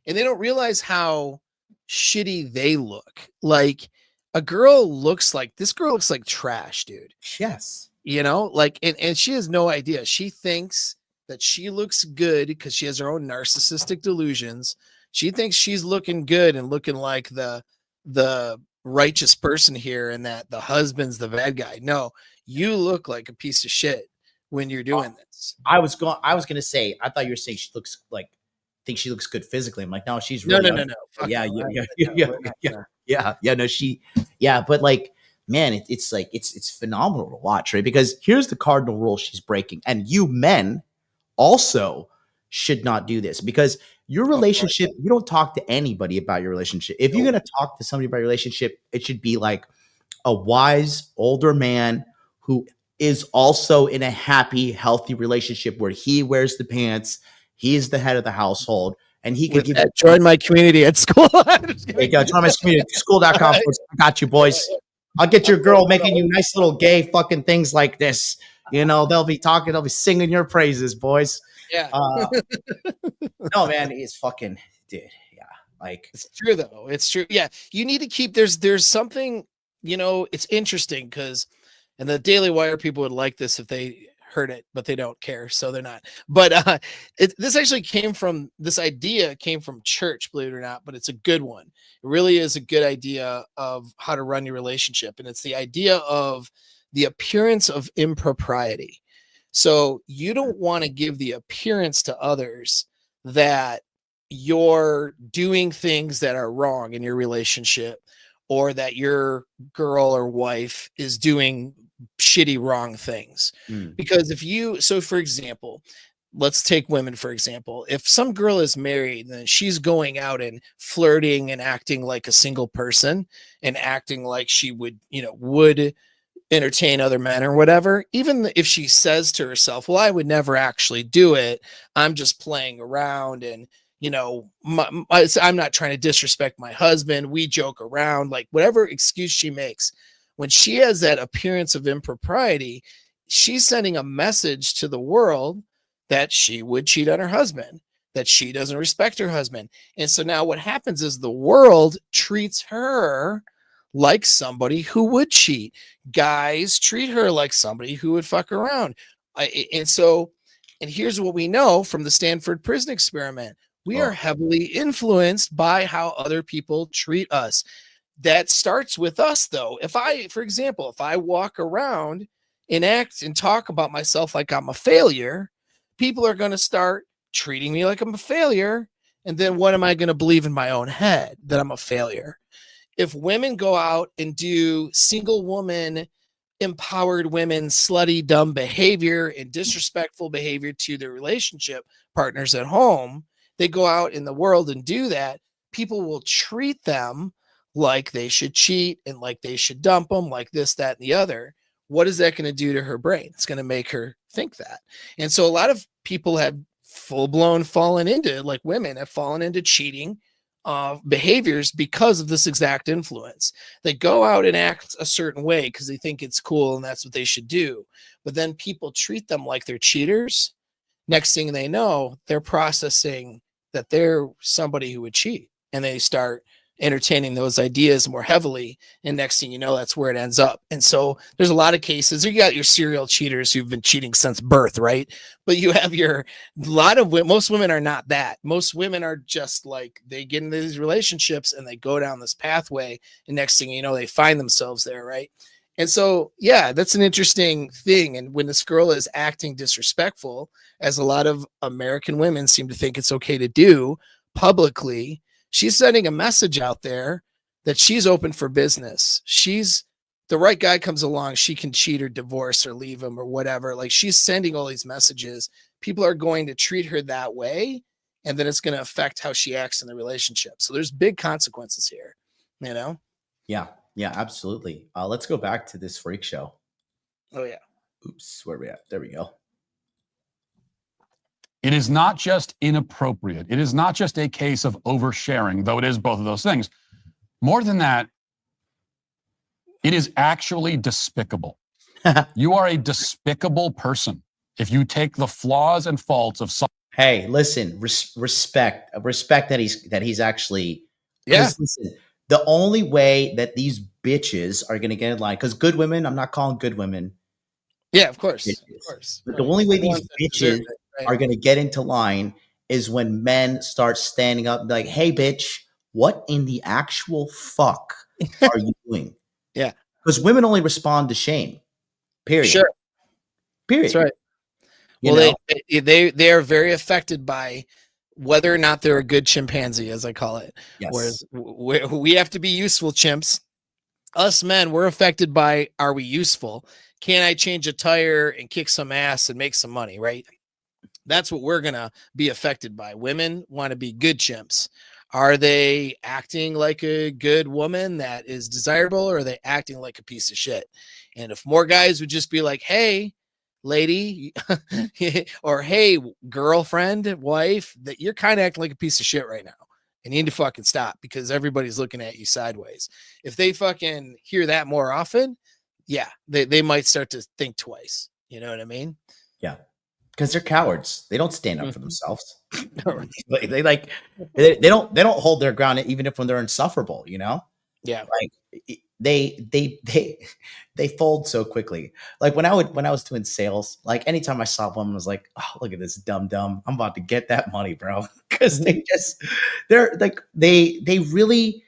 And they don't realize how shitty they look. Like this girl looks like trash, dude. Yes. You know, like, and she has no idea. She thinks that she looks good because she has her own narcissistic delusions. She thinks she's looking good and looking like the righteous person here, and that the husband's the bad guy. No, you look like a piece of shit when you're doing this. I was going to say, I thought you were saying she looks like think she looks good physically. I'm like, no, she's No, really no, no, ugly. no. Fuck Yeah, no. yeah, No, yeah, we're not yeah, gonna- yeah. No, yeah, but like, man, it's like it's phenomenal to watch, right? Because here's the cardinal rule she's breaking, and you men also should not do this, because your relationship, you don't talk to anybody about your relationship. If you're gonna talk to somebody about your relationship, it should be like a wise older man who is also in a happy, healthy relationship where he wears the pants, he is the head of the household, and he can With give that, join my community at school. Hey, join my community, school.com. I got you, boys. I'll get your girl making you nice little gay fucking things like this. You know, they'll be singing your praises, boys. Yeah. No, man, it's fucking, dude. Yeah. Like, It's true though. It's true. Yeah. You need to keep, there's something, it's interesting because, and the Daily Wire people would like this if they heard it, but they don't care. So they're not. But this idea came from church, believe it or not, but it's a good one. It really is a good idea of how to run your relationship. And it's the idea of the appearance of impropriety. So you don't want to give the appearance to others that you're doing things that are wrong in your relationship, or that your girl or wife is doing shitty wrong things. Because for example, let's take women for example. If some girl is married and she's going out and flirting and acting like a single person and acting like she would entertain other men or whatever, even if she says to herself, well, I would never actually do it, I'm just playing around, and I'm not trying to disrespect my husband, we joke around, like whatever excuse she makes, when she has that appearance of impropriety, she's sending a message to the world that she would cheat on her husband, that she doesn't respect her husband. And so now what happens is the world treats her like somebody who would cheat. Guys treat her like somebody who would fuck around. And here's what we know from the Stanford prison experiment. We are heavily influenced by how other people treat us. That starts with us, though. For example, if I walk around and act and talk about myself like I'm a failure, people are going to start treating me like I'm a failure. And then what am I going to believe in my own head? That I'm a failure. If women go out and do single woman, empowered women, slutty, dumb behavior and disrespectful behavior to their relationship partners at home, they go out in the world and do that, people will treat them like they should cheat and like they should dump them, like this, that, and the other. What is that going to do to her brain? It's going to make her think that. And so a lot of people have full-blown fallen into, like women have fallen into cheating behaviors because of this exact influence. They go out and act a certain way because they think it's cool and that's what they should do. But then people treat them like they're cheaters. Next thing they know, they're processing that they're somebody who would cheat, and they start entertaining those ideas more heavily, and next thing you know, that's where it ends up. And so there's a lot of cases. You got your serial cheaters who've been cheating since birth, right? But you have most women are not that. Most women are just like, they get into these relationships and they go down this pathway, and next thing you know, they find themselves there, right? And so, yeah, that's an interesting thing. And when this girl is acting disrespectful, as a lot of American women seem to think it's okay to do publicly, she's sending a message out there that she's open for business. The right guy comes along, she can cheat or divorce or leave him or whatever. Like, she's sending all these messages. People are going to treat her that way, and then it's going to affect how she acts in the relationship. So there's big consequences here, Yeah, absolutely. Let's go back to this freak show. Oh, yeah. Oops, where are we at? There we go. It is not just inappropriate. It is not just a case of oversharing, though it is both of those things. More than that, it is actually despicable. You are a despicable person if you take the flaws and faults of some. Hey, listen, respect that he's actually. Yeah. Listen, the only way that these bitches are going to get in line, because good women, I'm not calling good women. Yeah, of course. Bitches. Of course. But the only way these bitches are going to get into line is when men start standing up and be like, hey, bitch, what in the actual fuck are you doing? Yeah. Because women only respond to shame. Period. Sure. Period. That's right. Well, they are very affected by whether or not they're a good chimpanzee, as I call it. Yes. Whereas we have to be useful chimps. Us men, we're affected by, are we useful? Can I change a tire and kick some ass and make some money, right? That's what we're going to be affected by. Women want to be good chimps. Are they acting like a good woman that is desirable, or are they acting like a piece of shit? And if more guys would just be like, hey, lady, or hey, girlfriend, wife, that you're kind of acting like a piece of shit right now. And you need to fucking stop, because everybody's looking at you sideways. If they fucking hear that more often, yeah, they might start to think twice. You know what I mean? Yeah. Because they're cowards. They don't stand up for themselves. they don't hold their ground even if when they're insufferable, you know? Yeah. Like they fold so quickly. Like when I was doing sales, like anytime I saw one, I was like, oh, look at this dumb. I'm about to get that money, bro. Because they're like they really,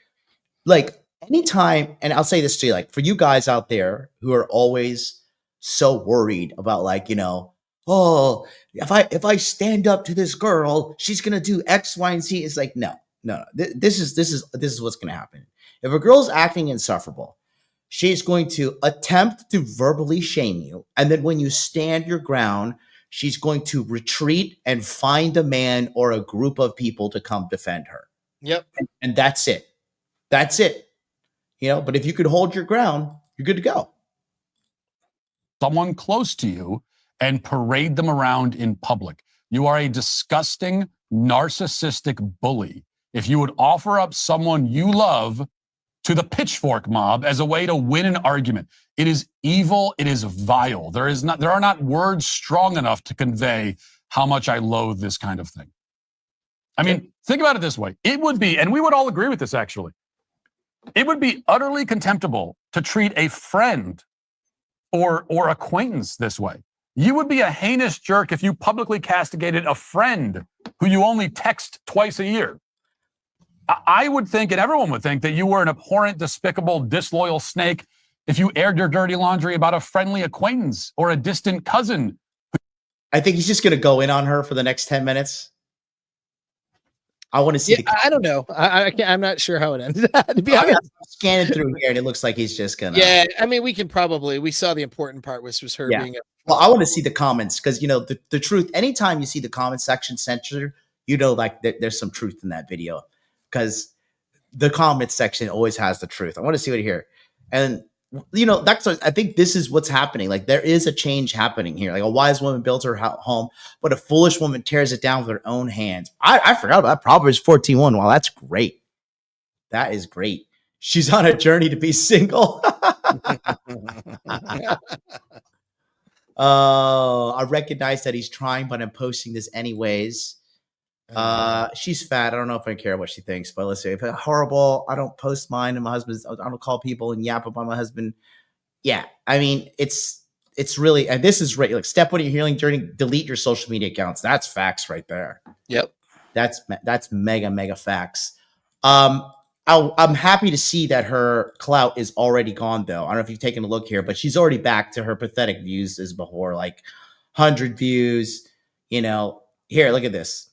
like, anytime, and I'll say this to you, like, for you guys out there who are always so worried about, like, you know, oh, if I stand up to this girl, she's gonna do X, Y, and Z. It's like, no. This is what's gonna happen. If a girl's acting insufferable, she's going to attempt to verbally shame you, and then when you stand your ground, she's going to retreat and find a man or a group of people to come defend her. Yep. And that's it. That's it. You know, but if you could hold your ground, you're good to go. Someone close to you and parade them around in public. You are a disgusting, narcissistic bully if you would offer up someone you love to the pitchfork mob as a way to win an argument. It is evil. It is vile. There are not words strong enough to convey how much I loathe this kind of thing. I mean, think about it this way. It would be, and we would all agree with this actually, it would be utterly contemptible to treat a friend or acquaintance this way. You would be a heinous jerk if you publicly castigated a friend who you only text twice a year. I would think, and everyone would think, that you were an abhorrent, despicable, disloyal snake if you aired your dirty laundry about a friendly acquaintance or a distant cousin. I think he's just going to go in on her for the next 10 minutes. I want to see. Yeah, I don't know. I'm not sure how it ends. To be honest, I'm scanning through here, and it looks like he's just gonna. Yeah, I mean, we saw the important part, which was her being. Well, I want to see the comments, because, you know, the truth. Anytime you see the comment section censored, you know, like there's some truth in that video, because the comment section always has the truth. I want to see what here, and you know, I think this is what's happening. Like, there is a change happening here. Like, a wise woman builds her home, but a foolish woman tears it down with her own hands. I forgot about that. Proverbs 14:1. Wow, that's great. That is great. She's on a journey to be single. I recognize that he's trying, but I'm posting this anyways. She's fat. I don't know if I care what she thinks, but let's say horrible. I don't post mine, and my husband's. I don't call people and yap about my husband. Yeah, I mean, it's really, and this is right. Like, step 1 of your healing journey: delete your social media accounts. That's facts right there. Yep, that's mega facts. I'm happy to see that her clout is already gone, though. I don't know if you've taken a look here, but she's already back to her pathetic views as before, like 100 views. You know, here, look at this.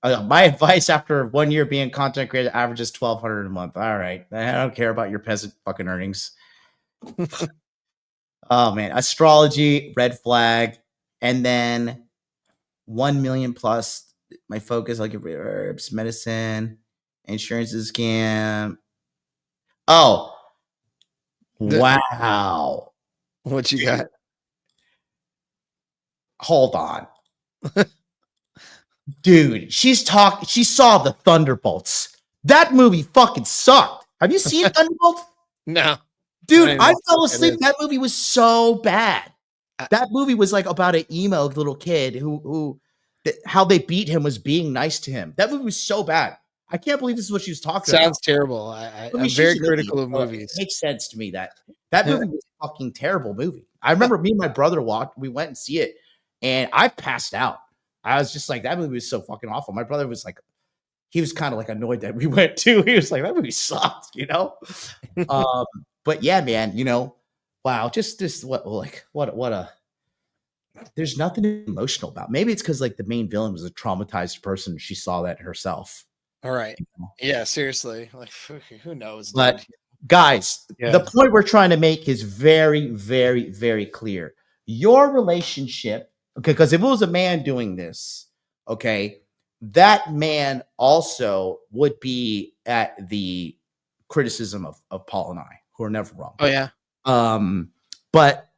My advice after 1 year being content creator averages $1,200 a month. All right. I don't care about your peasant fucking earnings. Oh, man. Astrology, red flag. And then 1 million plus. My focus, I'll give herbs, medicine, insurance is scam. Oh. Wow. What you got? Hold on. Dude, she saw the Thunderbolts. That movie fucking sucked. Have you seen Thunderbolts? No. Dude, I fell asleep. That movie was so bad. That movie was like about an emo little kid who how they beat him was being nice to him. That movie was so bad. I can't believe this is what she was talking about. Sounds terrible. I'm very critical of movies. It makes sense to me that movie was a fucking terrible movie. I remember me and my brother we went and see it, and I passed out. I was just like, that movie was so fucking awful. My brother was like, he was kind of like annoyed that we went too. He was like, that movie sucked, you know? But yeah, man, you know, wow, just what a there's nothing emotional about. Maybe it's because like the main villain was a traumatized person. She saw that herself. All right. Yeah, seriously. Like, who knows, dude? But guys, Yeah. the point we're trying to make is very, very, very clear. Your relationship, okay, because if it was a man doing this, okay, that man also would be at the criticism of Paul and I, who are never wrong. Oh yeah. But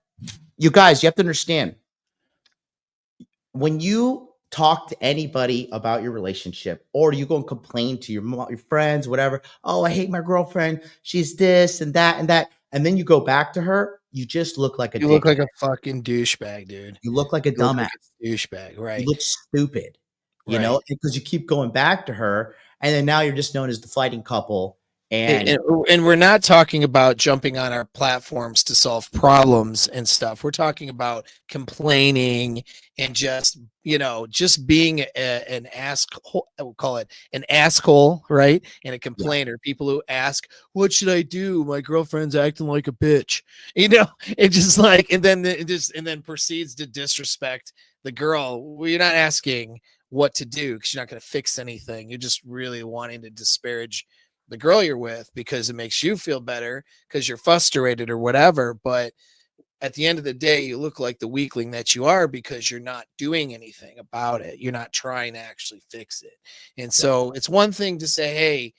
you guys, you have to understand, when you talk to anybody about your relationship, or you go and complain to your friends, whatever, oh, I hate my girlfriend, she's this and that and that, and then you go back to her, you just look like a You look like a fucking douchebag, dude. you look like a You look dumbass. like a douchebag, right? You look stupid, you Right. know, because you keep going back to her, and then now you're just known as the fighting couple. And And we're not talking about jumping on our platforms to solve problems and stuff. We're talking about complaining and just, you know, just being an asshole. I would call it an asshole, right? And a complainer. People who ask, "What should I do? My girlfriend's acting like a bitch." You know, it's just like, and then proceeds to disrespect the girl. Well, you're not asking what to do because you're not going to fix anything. You're just really wanting to disparage the girl you're with because it makes you feel better because you're frustrated or whatever. But at the end of the day, you look like the weakling that you are because you're not doing anything about it. You're not trying to actually fix it. And so it's one thing to say, hey,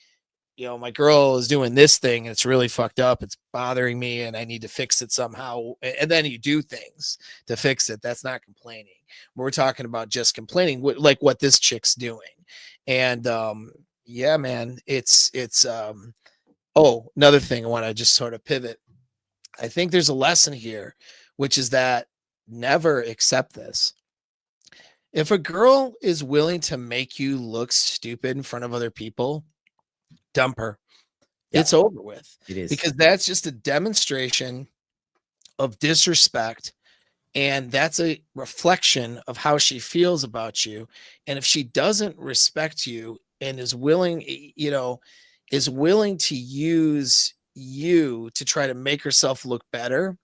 you know, my girl is doing this thing and it's really fucked up. It's bothering me and I need to fix it somehow. And then you do things to fix it. That's not complaining. We're talking about just complaining, like what this chick's doing. And, yeah, man, it's oh, another thing I want to just sort of pivot. I think there's a lesson here, which is that never accept this. If a girl is willing to make you look stupid in front of other people, dump her. Yeah. It's over with. It is. Because that's just a demonstration of disrespect. And that's a reflection of how she feels about you. And if she doesn't respect you and is willing, you know, is willing to use you to try to make herself look better,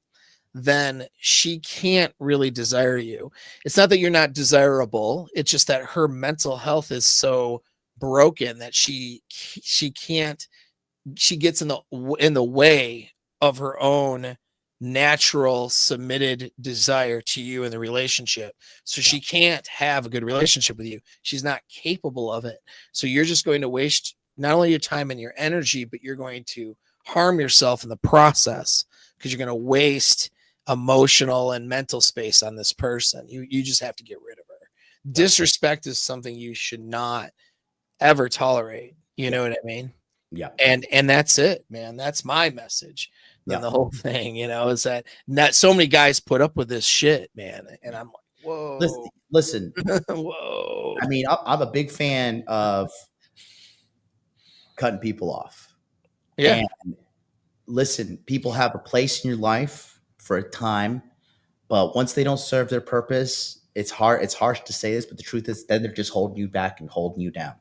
then she can't really desire you. It's not that you're not desirable. It's just that her mental health is so broken that she can't, she gets in the way of her own natural submitted desire to you in the relationship. So she can't have a good relationship with you. She's not capable of it. So you're just going to waste not only your time and your energy, but you're going to harm yourself in the process because you're going to waste emotional and mental space on this person. You just have to get rid of her. Disrespect is something you should not ever tolerate. You know what I mean? Yeah. And that's it, man. That's my message. Then the whole thing, you know, is that not so many guys put up with this shit, man. And I'm like, whoa. Listen. Whoa. I mean, I'm a big fan of cutting people off. Yeah. And listen, people have a place in your life for a time, but once they don't serve their purpose, it's harsh to say this, but the truth is then they're just holding you back and holding you down.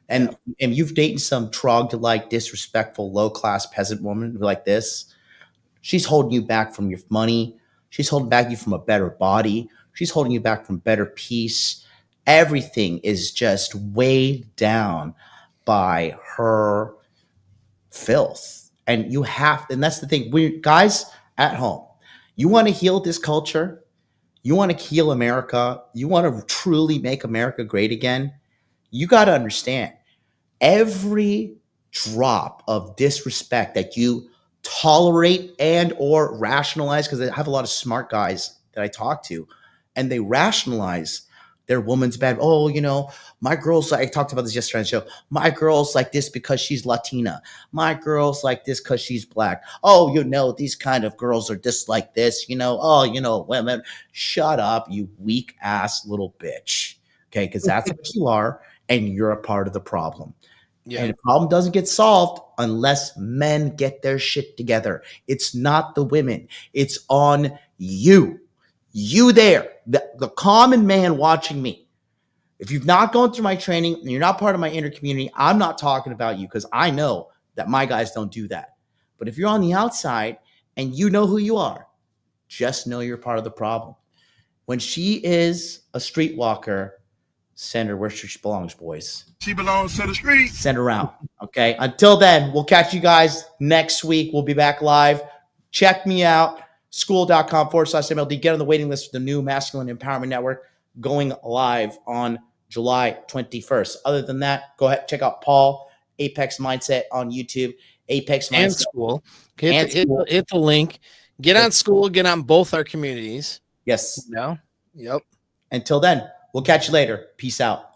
And you've dated some troglodyte, disrespectful, low-class peasant woman like this. She's holding you back from your money. She's holding back you from a better body. She's holding you back from better peace. Everything is just weighed down by her filth. And you have, and that's the thing. We guys at home, you want to heal this culture. You want to heal America. You want to truly make America great again. You got to understand every drop of disrespect that you tolerate and or rationalize, because I have a lot of smart guys that I talk to and they rationalize their woman's bad. Oh, you know, my girl's like, I talked about this yesterday on the show. My girl's like this because she's Latina. My girl's like this because she's black. Oh, you know, these kind of girls are just like this, you know. Oh, you know, women. Shut up, you weak ass little bitch. Okay, because that's what you are, and you're a part of the problem. Yeah. And the problem doesn't get solved unless men get their shit together. It's not the women. It's on you. You there, the common man watching me. If you've not gone through my training and you're not part of my inner community, I'm not talking about you because I know that my guys don't do that. But if you're on the outside and you know who you are, just know you're part of the problem. When she is a streetwalker, send her where she belongs, boys. She belongs to the streets. Send her out. Okay. Until then, we'll catch you guys next week. We'll be back live. Check me out. Skool.com/MLD. Get on the waiting list for the new Masculine Empowerment Network going live on July 21st. Other than that, go ahead, check out Paul, Apex Mindset on YouTube, Apex Mindset. And Skool. Hit the link. Get on Skool, get on both our communities. Yes. No. Yep. Until then, we'll catch you later. Peace out.